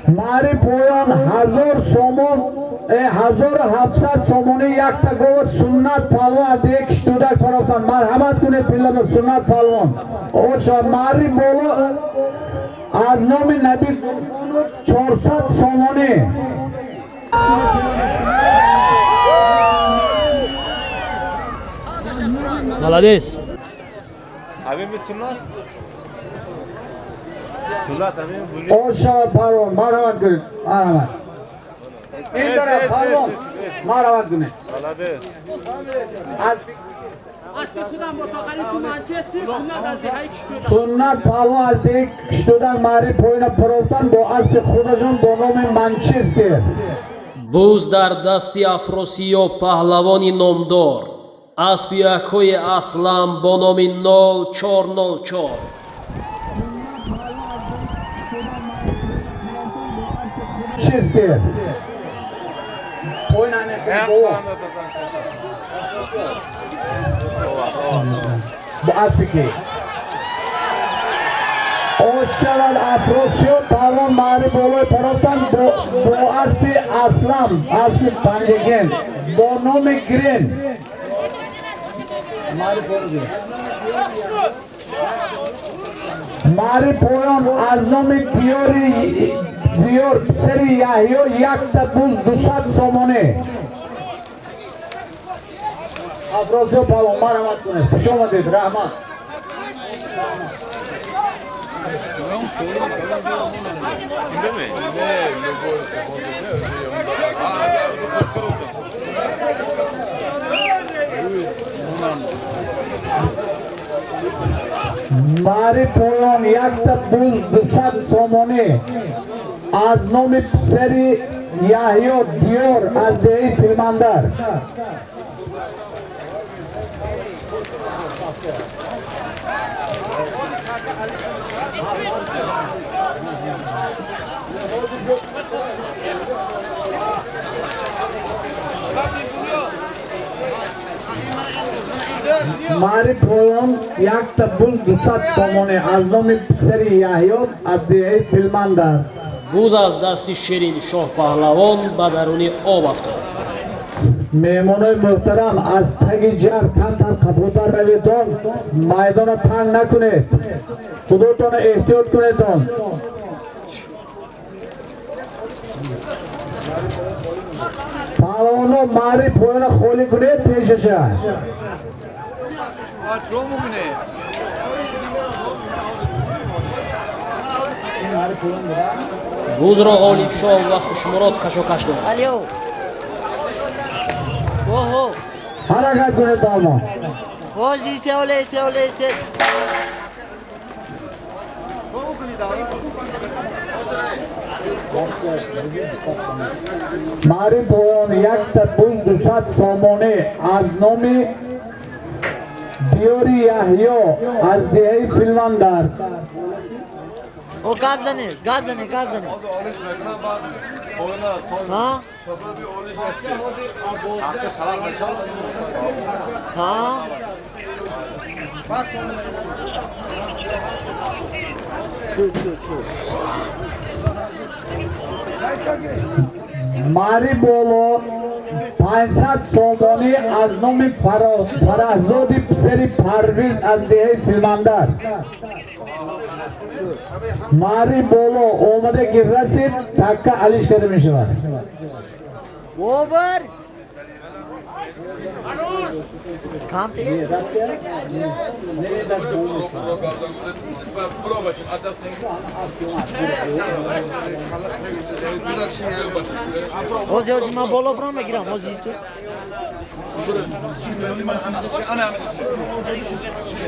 ماری پویان 1000 سامان 1700 سامانه یک تا گوه سنت پهلوان دیگه کشتودک پرافتن. مرحمت کنید پیلا به سنت پهلوان. اوشا ماری بولا از نام نبی 400 سامانه Молодец. Oşağı pardon, marhamat günü. Marhamat. İyi taraf pardon. Marhamat günü. Sunnat pardon alpik şuradan mari poyuna proftan bu alpik khudajon bonomi Manchester. Буз дар дасти Афросиё паҳлавони номдор. Аспи акои Аслам бо номи 0404. Manchester. Oynanın bu. Bu alpiki. Oşalan Afrosio pardon mari boloy proftan bu alpi Aslam alpi Panjegen. Bonomi Green. Mari poyon aznomi diyor seri yahiyo yakta buz dusat somone. Afrosio pardon marhamat kune. Şoma dedi rahmat. Mari poyon yakta buz dusat somone. Aznomi seri yahiyo diyor azdeyi filmandar. Mari poyon yakta buz dusat somone aznomi seri yahiyo azdeyi filmandar. буз аз дасти шерин шоҳпаҳлавон ба даруни об афтод. Мehmonoy muhtaram az tagi jar tan kabutar ravidon maydona tang nakuned. Hududona ehtiyot kunedon. Palavono mari poyona kholi kuned peshasha. бузро ғолибшон ва хушмурод кашокаш дод. Harakat kuned dalmo. Mari poyon yakta buz dusat somone az nomi Diori Yahyo az dehi filmandar. O gazlanır. Ha? Ha? Mari bolo 500 somoni az nomi Farazodi seri Parviz az dehi filmandar. Mari bolo omade girrasit takka alışverişi var. Over. Kam değil. Ozi ma bolo brama giram ozi isto.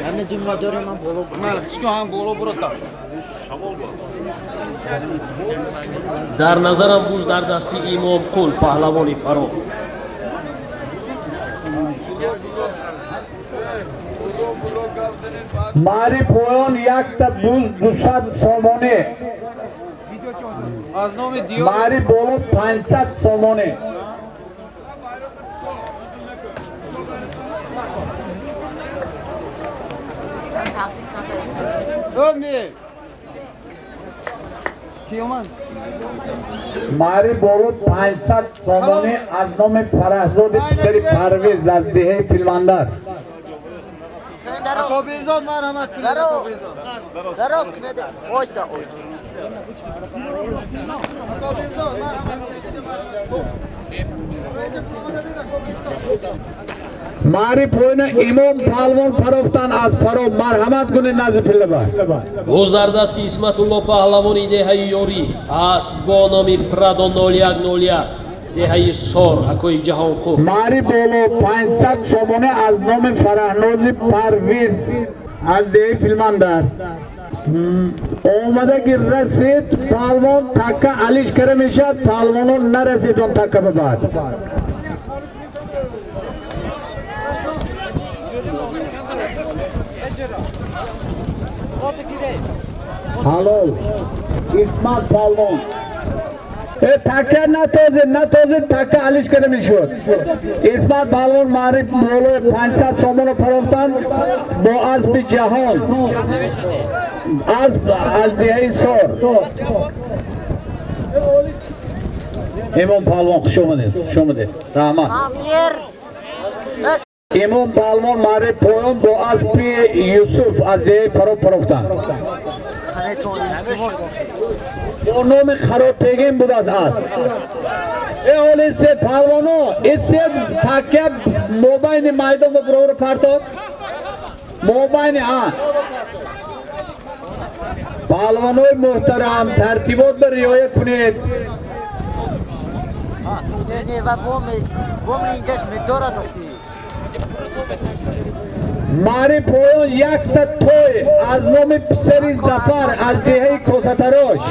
Anne dünya dönem ma bolo. من خشکو هم بولو برو تا дар назарам буз дар дасти Имомқул паҳлавони Фаро. Mari poyon yakta buz dusat somone. از نام دیو Mari bolo 500 somone. Ömür کیومن Mari bolo 500 somone az nomi Farazodi seri Parviz az dehi filmandar. Akobizon مرحمت کنید Daros kine de. Oysa. Mari poyna imom palvon faroftan az farof marhamat kune nazi pillaba. Bo'z dar dasti Ismatullo Pahlavoni dehayi yori asp bo nomi Prado 0101 dehayi sor akoy Jahonqul. Mari bolo 500 somone az nomi Farahnozi Parviz az dehayi Filmandar. Omadagi rasid palvon takka alish karamishad palvonon narasidon takka babad. Hello, İsmat Palvon. Takka natoze takka alish karamishad. İsmat Palvon mari bolo 500 somone faroftan bo az bi jahon. Az dehayi sor. İmom Palvon xush omadi. Rahmat. İmom Palvon mari poyon bo az bi Yusuf az dehayi faroftan. O nomi xarob pegin bud az. Olise Palvono, isse takka mobayni maydon va biror parto. Mobayni ha. Palvonoy muhtaram tartibot bir riyoyat kuned. Mari poyon yakta toy az nomi Pisari Zafar az dehayi Kosatarosh.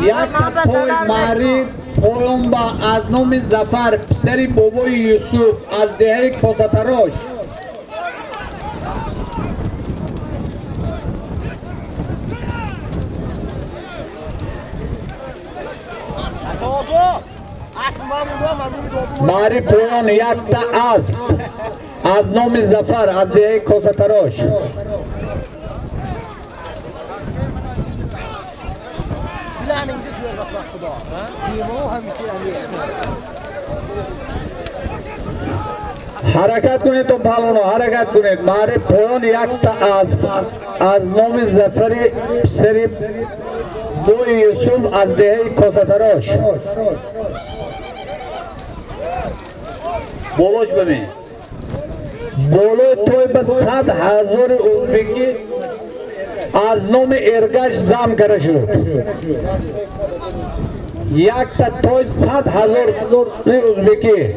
Yakta toy mari poyon ba az nomi Zafar Pisari boboy Yusuf az dehayi Kosatarosh. Mari poyon yakta az nomi Zafar az dehayi Kosatarosh. Harakat kuned to Palvono, harakat kuned. Mari poyon yakta az nomi Zafari Pisari boy Yusuf az dehayi Kosatarosh. Bolosh bimi. Bolo toy ba 100,000 Uzbeki az nomi Ergash zam karashud. Yakta toy 100,000 Uzbeki.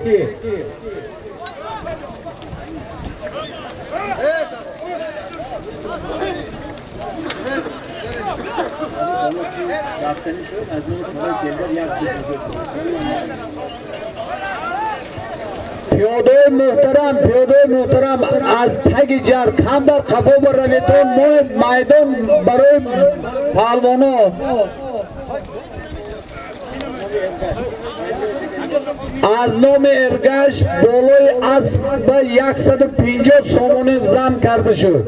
Piyodoy muhtaram az tagi jar khamdar qafo bar raveton moed maydon baroy palvono az nomi Ergash boloy az ba 150 somone zam karda shud.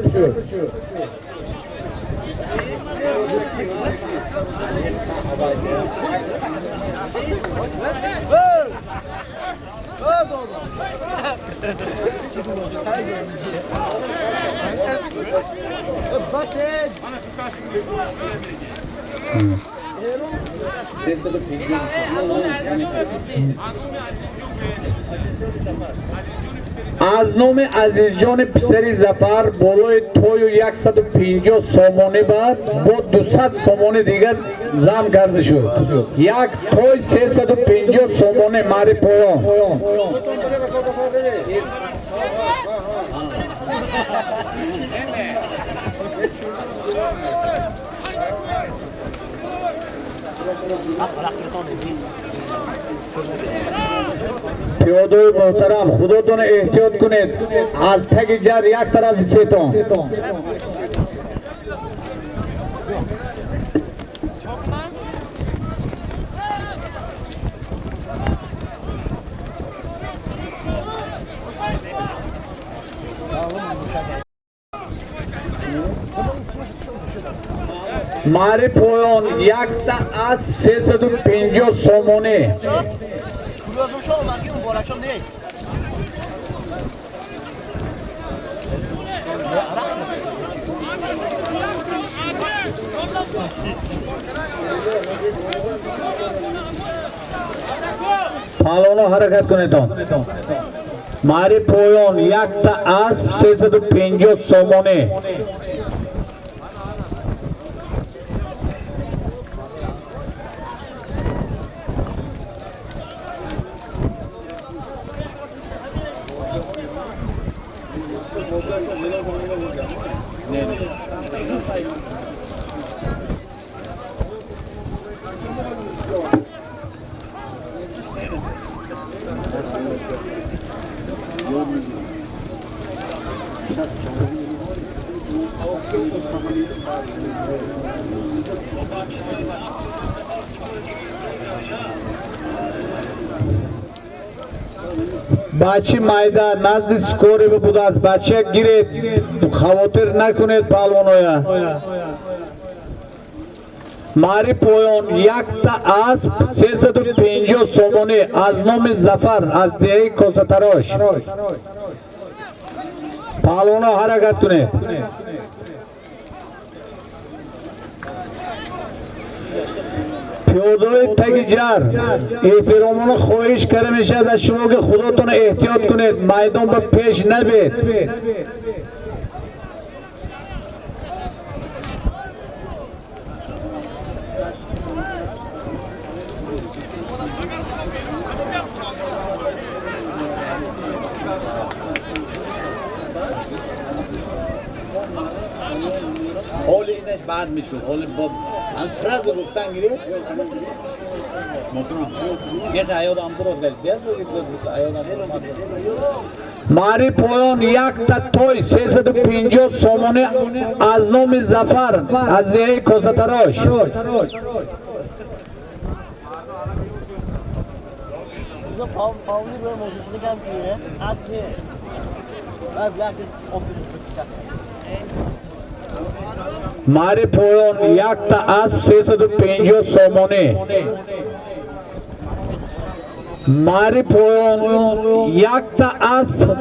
از نام عزیزجان پسری زفر بالای توی 150 سامانه بعد با 200 سامانه دیگر زم کرده شد. یک توی 350 سامانه ماری پایان. پیادوی محترم خودتون احتیاط کنید از تگ جر یک طرف سیتون. Mari poyon yakta asp 350 somone. Palonu harakat kune to. Mari poyon yakta asp 350 somone. بچه مایده نزد سکوری به بود از بچه گیرید خواطر نکنید پالونویا ماری پویون یک تا اسب 350 سومونه از نام زفر از دیه کوستراش پالونا حرکت کنید پیاده‌های تگیجر احترامانو خواهش کرده میشد از شما که خودتون احتیاط کنید میدان به پیش نبید حالی اینش بعد میشود حالی با من سرز گفتن گیرید ماری پویان یک تا توی 350 سومونه از نام زفر از دیه کوستراش ماری پویان یک تا اسب 350 سومونه ماری پویان یک تا اسب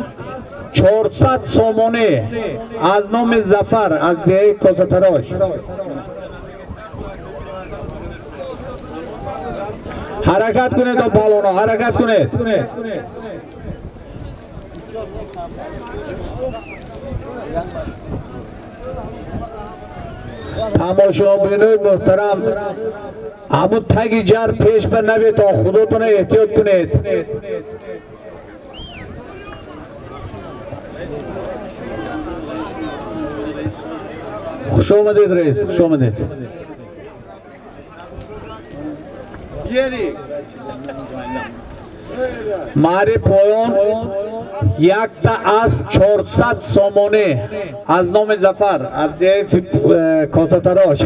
400 سومونه از نام زفر از دیه کوستراش حرکت کنید و پالونا حرکت کنید تماشابینای محترم همون تگی جر پیش بر نبید تا خودتون احتیاط کنید خوش آمدید رئیس خوش آمدید ماری پویان یک تا اسب 400 سومونه از نام زفر از دیه کوستراش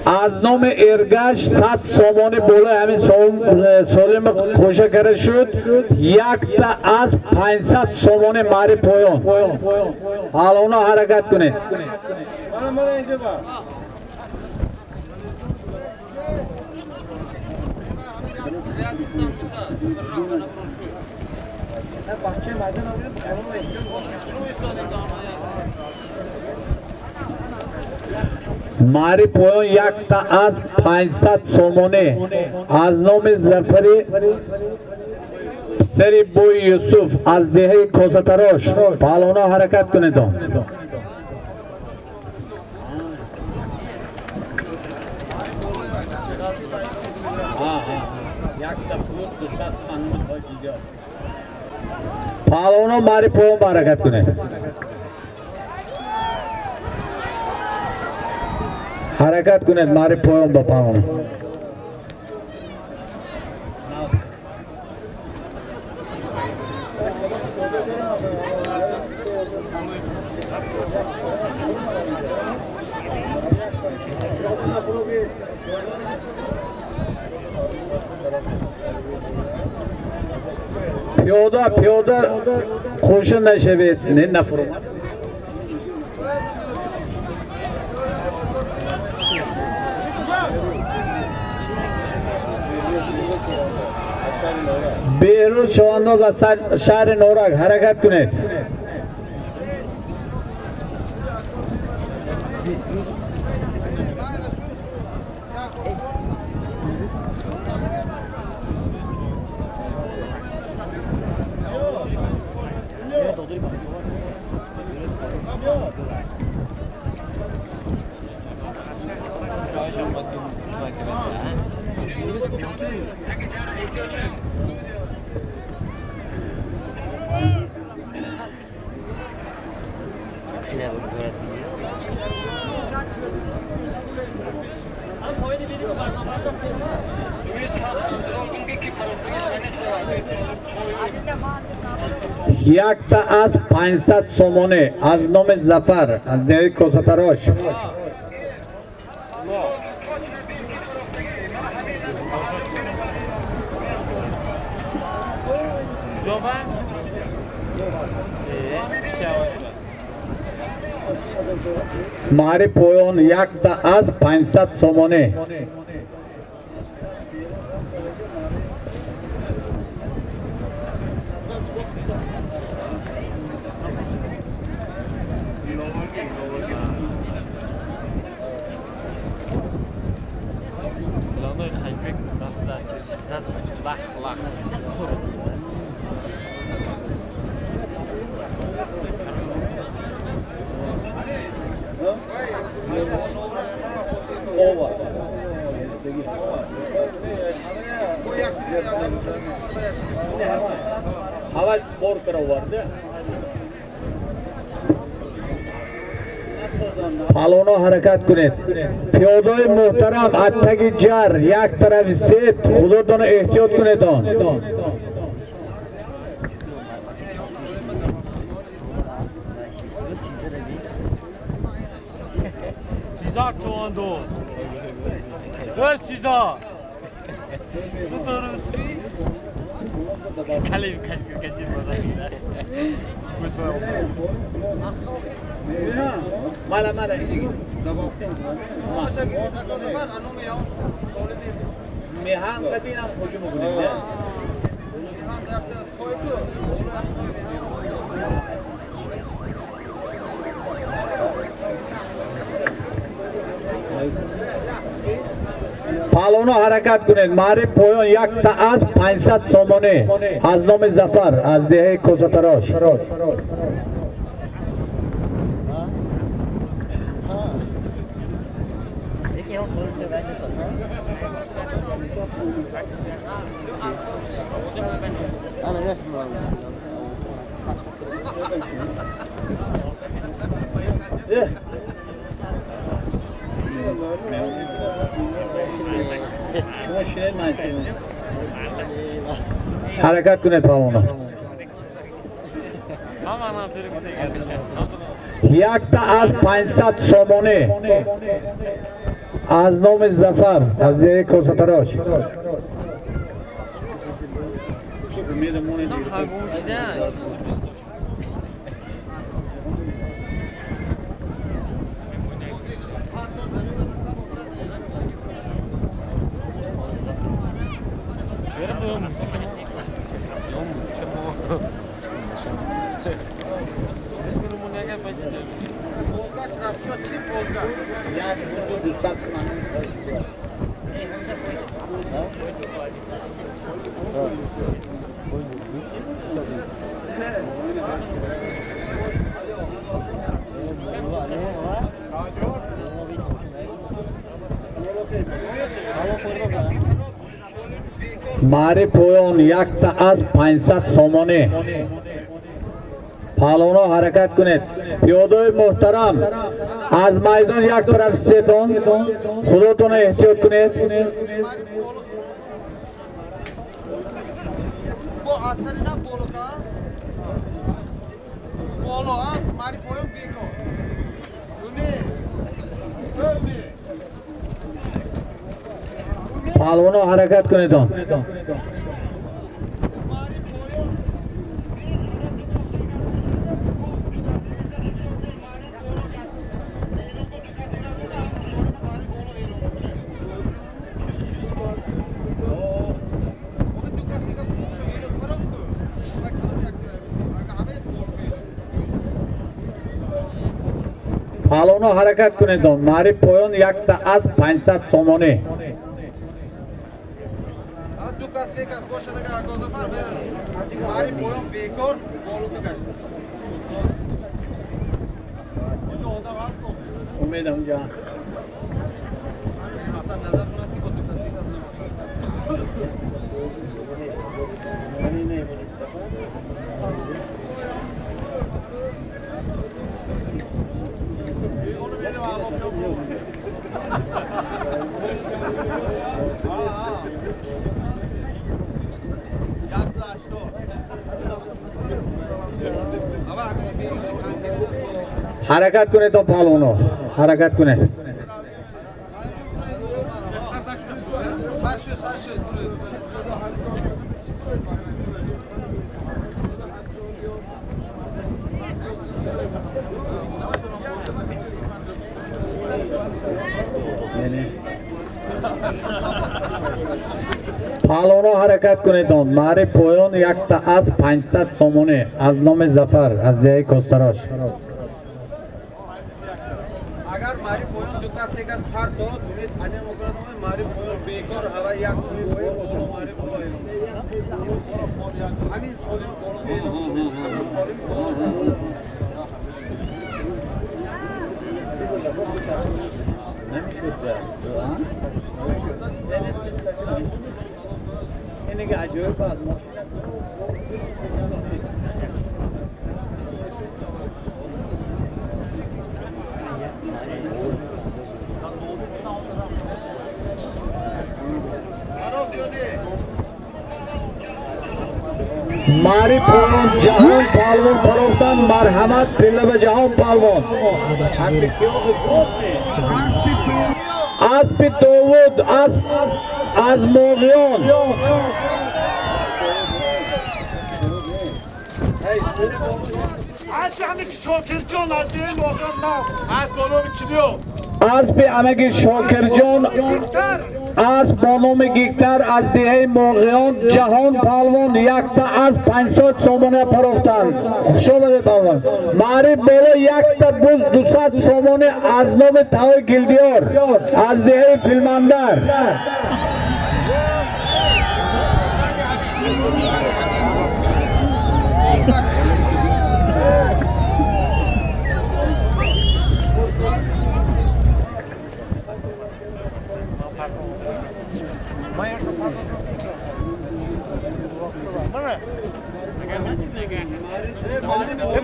از نام ارگش 100 سومونه بالا همین سالم خوشه کرده شد یک تا اسب 500 سومونه ماری پویان حالا اونا حرکت کنید ماری پویان یک تا از 500 سومونه از نام زفری سری بوی یوسف از دیه کوستراش پالونا حرکت کنید پالونا ماری پویان با حرکت کنید حرکت کنید ماری پویان با پالونا پیاده پیاده خوشن نشوید نه نفرمان بهروز شوانداز از شهر نورک حرکت کنید. یک تا از 500 سومونه از نام زفر از دهه کوساتراش ماری پویون یک تا از 500 سومونه اول بور کرو ورده پالونا حرکت کنید. پیادای محترم اتگی جر یک طرف سید خودتون احتیاط کنید. Sizar çoğandoz. Ver Sizar. Tutar mısın? Kalem kaç gün geçti burada. مالا مالا میهان قدینم خوشم کنید پالونا حرکت کنید. ماری پویون یک تا از 500 سومونه از نام زفر از دهه کوساتراش حرکت کنید پالونا. یک تا از 500 سومونه از نام زفر از دهه کوساتراش ماری پویون یک تا از 500 سومونه پالونا حرکت کنید. پیادای محترم از میدان یک طرف سیتون خودتون احتیاط کنید. پالونا حرکت کنید. پالونو حرکت کنید ماری پایان یک تا از 500 سومونه دو کس یک کس باشه دیگه آگازفر ماری پایان بیکار بالو تو گشت اینو آدم هست کن امیدم جان اصلا نظر کنید که با دو کس یک کس نباشه onu benim ağlam yok mu? Yaksı açtı o. Ama bir kankeri حرکت کنید پالونو حرکت کنید Sarşı sarşı. پالونو حرکت کنید ماری پایان یک تا از 500 سومونه از نام زفر از دیه کستراش اگر ماری پایان دو کس یک کس چهار دو دومید آنیا مکرد همه ماری پایان بیکار هوا یک سوی بایی بولو ماری پایان همین سولیم بولو همین سولیم بولو اینه که عجایب از ما ماری پالون جهان پالون فروختن مرحمت پله جهان پالون اسب داوود از موغیان اسب همه شاکرجان از دیگه موقعان نه اسب بانام کلیو اسب همه شاکرجان اسب بانام گیگتر از دیه موغیان جهان پالوان یک تا از 500 سومونه پروختن شو بده پالوان ماری بالا یک تا بوز 200 سومونه از نام تاوی گلدیار از دیه فیلماندر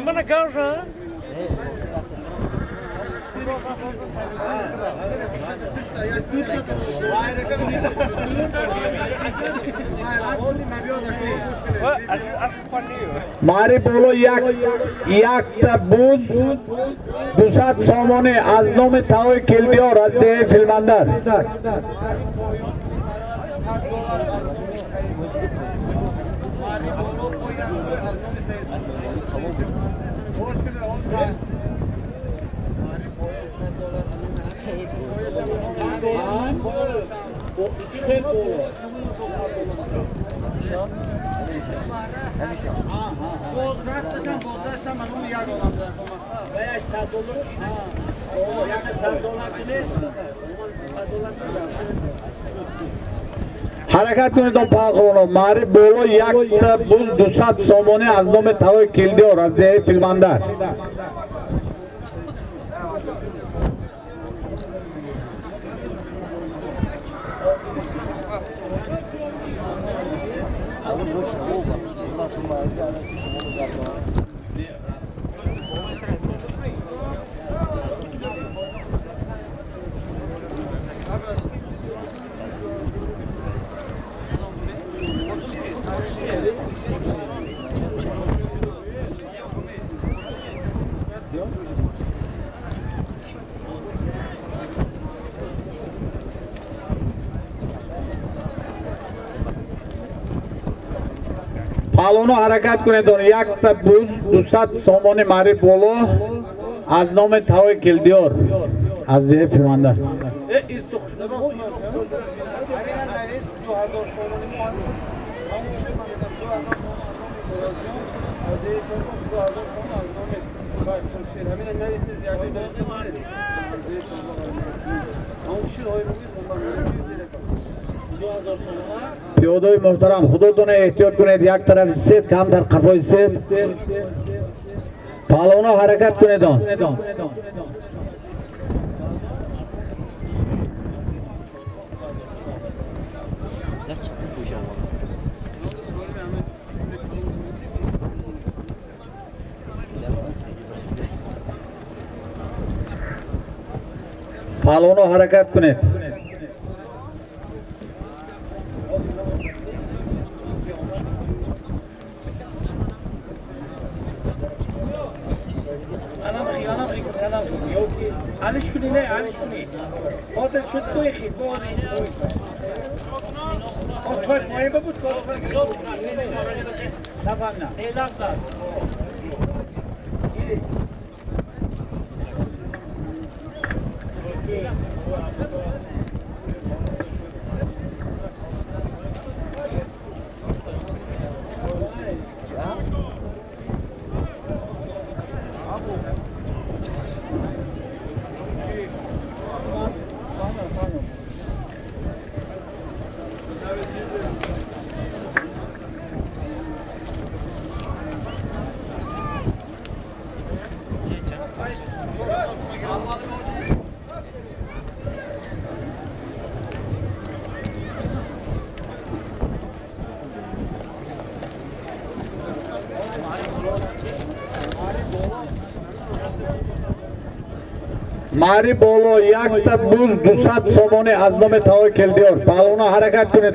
Bana kalsa. ماری بولو یک تا بوز 200 سومونه از نام تاوی کلدیار از دیه فیلماندر حرکت کنید پاکونو ماری بولو یک تا بوز 200 سومونه از نام تاوی کلدیار از دیه فیلماندر پالونو حرکت کنید یک تا بوز 200 سومونه ماری بولو از نام تاوی کلدیار از دیه فیلماندر پیاده‌های محترم خودتون احتیاط کنید، یک طرف سید کم در قفای سید. پهلوانا حرکت کنید. پهلوانا حرکت کنید. علش کنی نه علش کنی خاطر شد توی خیلی بانی آفر مایه ببود که آفر نفهم نه ماری بولو یک تا بوز 200 سومونه از نام تاوی کلدیور. پهلوانا حرکت کنید.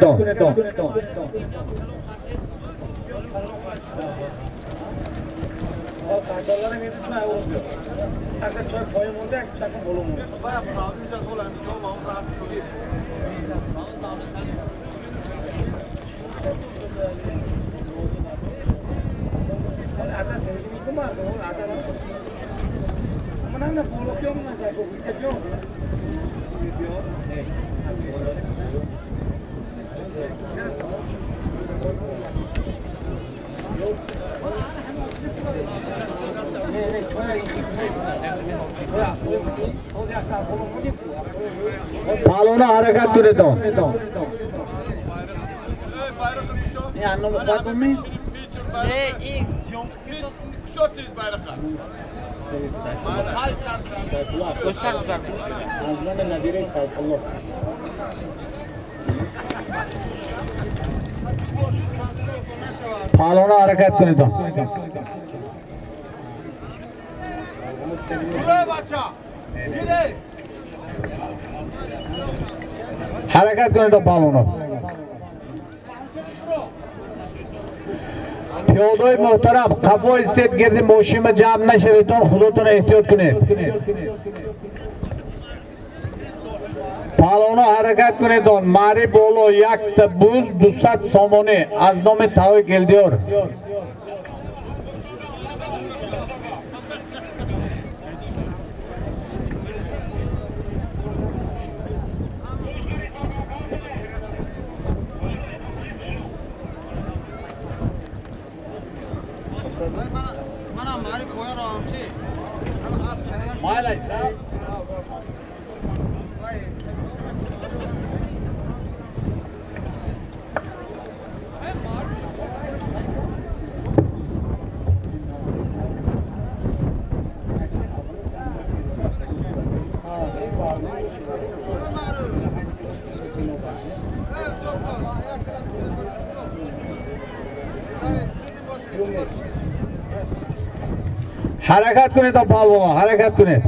پهلوانا حرکت کنید. این انو بخواد می پهلوانا حرکت کنید. حرکت کنید پهلوانا. پیاده‌های محترم قفای سید گرد ماشین جمع نشویدون، خودتون احتیاط کنید. پهلوانا حرکت کنید. ماری بولو یک تا بوز 200 سومونه از نام تاوی کلدیور. منم ماری کویا رو هم چی؟ مالک حرکت کنید. پهلوانا حرکت کنید.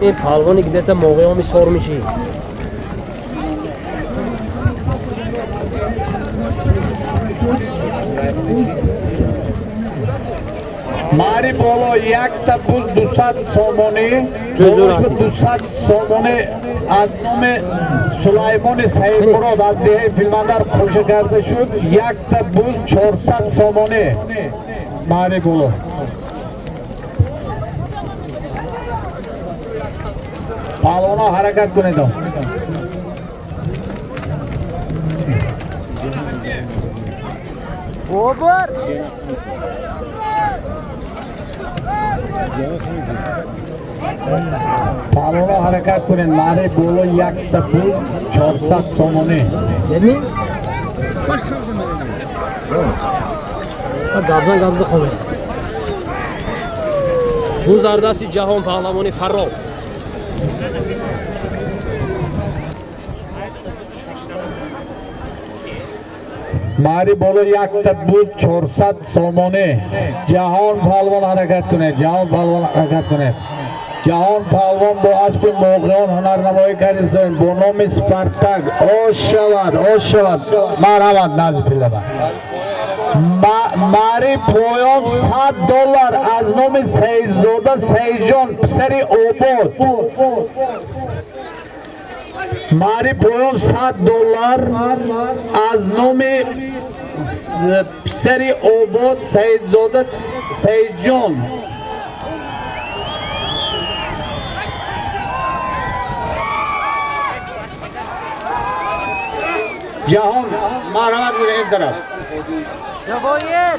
این پهلوانی که دیتا موقع همی سار میشی Мари боло якта буз 200 сомонӣ, Ҷузур болош 200 сомонӣ аз номи Сулаймони Саидмурод аз деҳаи Филмандар пӯша карда шуд. Якта буз 400 сомонӣ. Мари боло. Палвоно ҳаракат кунед. Бобр. Палвоно ҳаракат кунед. Мари боло якта буз 400 сомонӣ. Бебин. Габзан габза хове. Бу зардасти ҷаҳон паҳлавони Фаррох. Мари боло якта буз 400 сомонӣ. Ҷаҳон паҳлвон ҳаракат кунед. Ҷаҳон паҳлвон ҳаракат кунед. Ҷаҳон паҳлвон бо аспи моғиён ҳунарнамоӣ кардем бо номи Спартак. Ош шавад, ош шавад. Марҳамат назипилаба. Мари поён $100 аз номи Саидзода Саидҷон писари Обод. Мари поён $100 аз номи писари Обод Саидзода Саидҷон. Ҷаҳон марҳамат кунед ин тараф. Ҷавоир.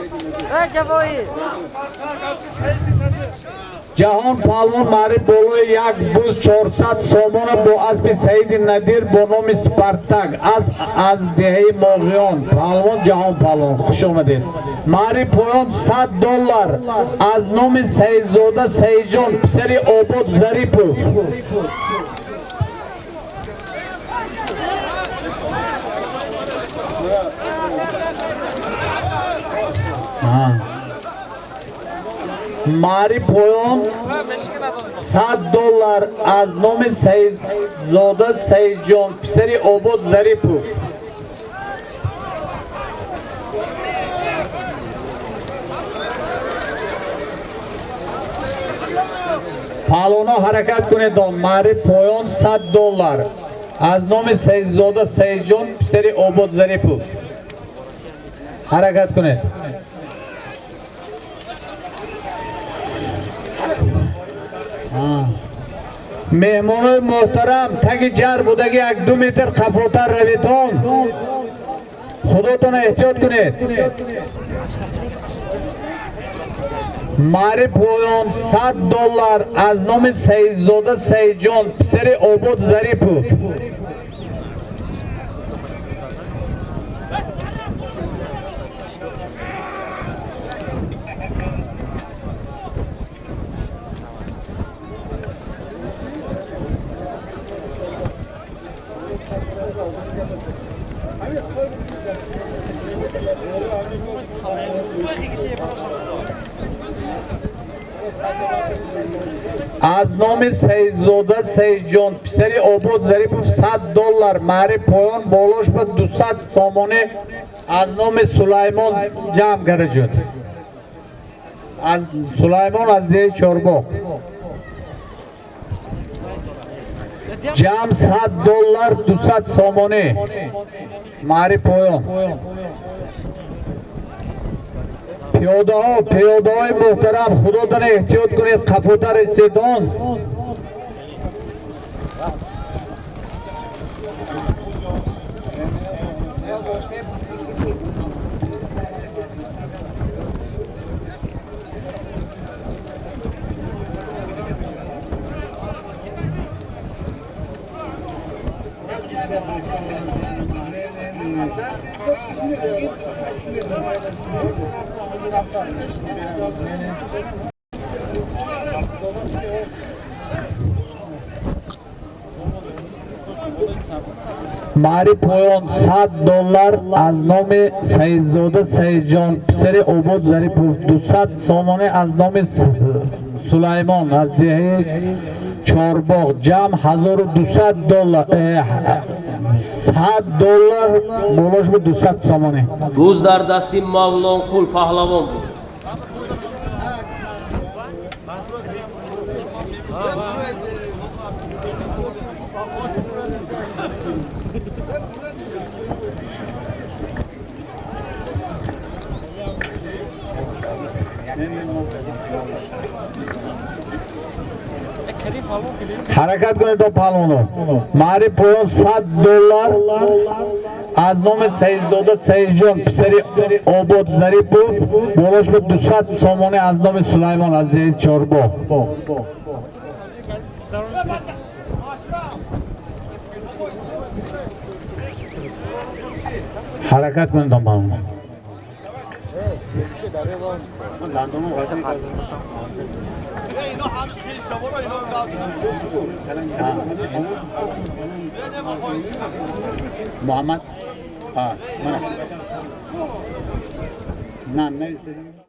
Ҷавоир. Ҷаҳон паҳлвон Мари болои як буз 400 сомона бо аспи Саиди Надир бо номи Спартак аз деҳаи Моғиён. Паҳлвон ҷаҳон паҳлвон хуш омадед. Мари поён $100 аз номи Саидзода Саидҷон писари Обод Зарипов. Мари поён $100 аз номи Саидзода Саидҷон писари Обод Зарипов. паҳлоно ҳаракат кунед. Мари поён $100 аз номи Саидзода Саидҷон писари Обод Зарипов. ҳаракат кунед. меҳмонои муҳтарам, таги ҷар будаги 1-2 метр қафлотар раведон. худотона эҳтиёт кунед. Мари поён $100 аз номи Саидзода Саидҷон писари Обод Зарипов. аз номи Саидзода Саидҷон писари Обод Зарипов $100. Мари поён болош ба 200 сомонӣ аз номи Сулаймон ҷамъ карда шуд. аз Сулаймон аз деҳаи Чорбоғ. ҷамъ $100 200 сомонӣ. Мари поён. пиёдаҳои муҳтарам, худотон эҳтиёт кунед. қафлотар истедон. Мари поён $100 аз номи Саидзода Саидҷон писари Обод Зарипов. 200 сомонӣ аз номи Сулаймон аз деҳаи Чорбоғ. ҷамъ $1200. $100 болош ба 200 сомонӣ. Буз дар дасти Мавлонқул паҳлавон буд. حرکت کنید تا پالونو ماری پویان $100 از نام سیزداده سیزجان پسری آباد زریپوف بولش به 200 سامانه از نام سلیمان از این چاربا حرکت کنید تا پالونو اینا همه خیش کبارا اینا محمد نه نه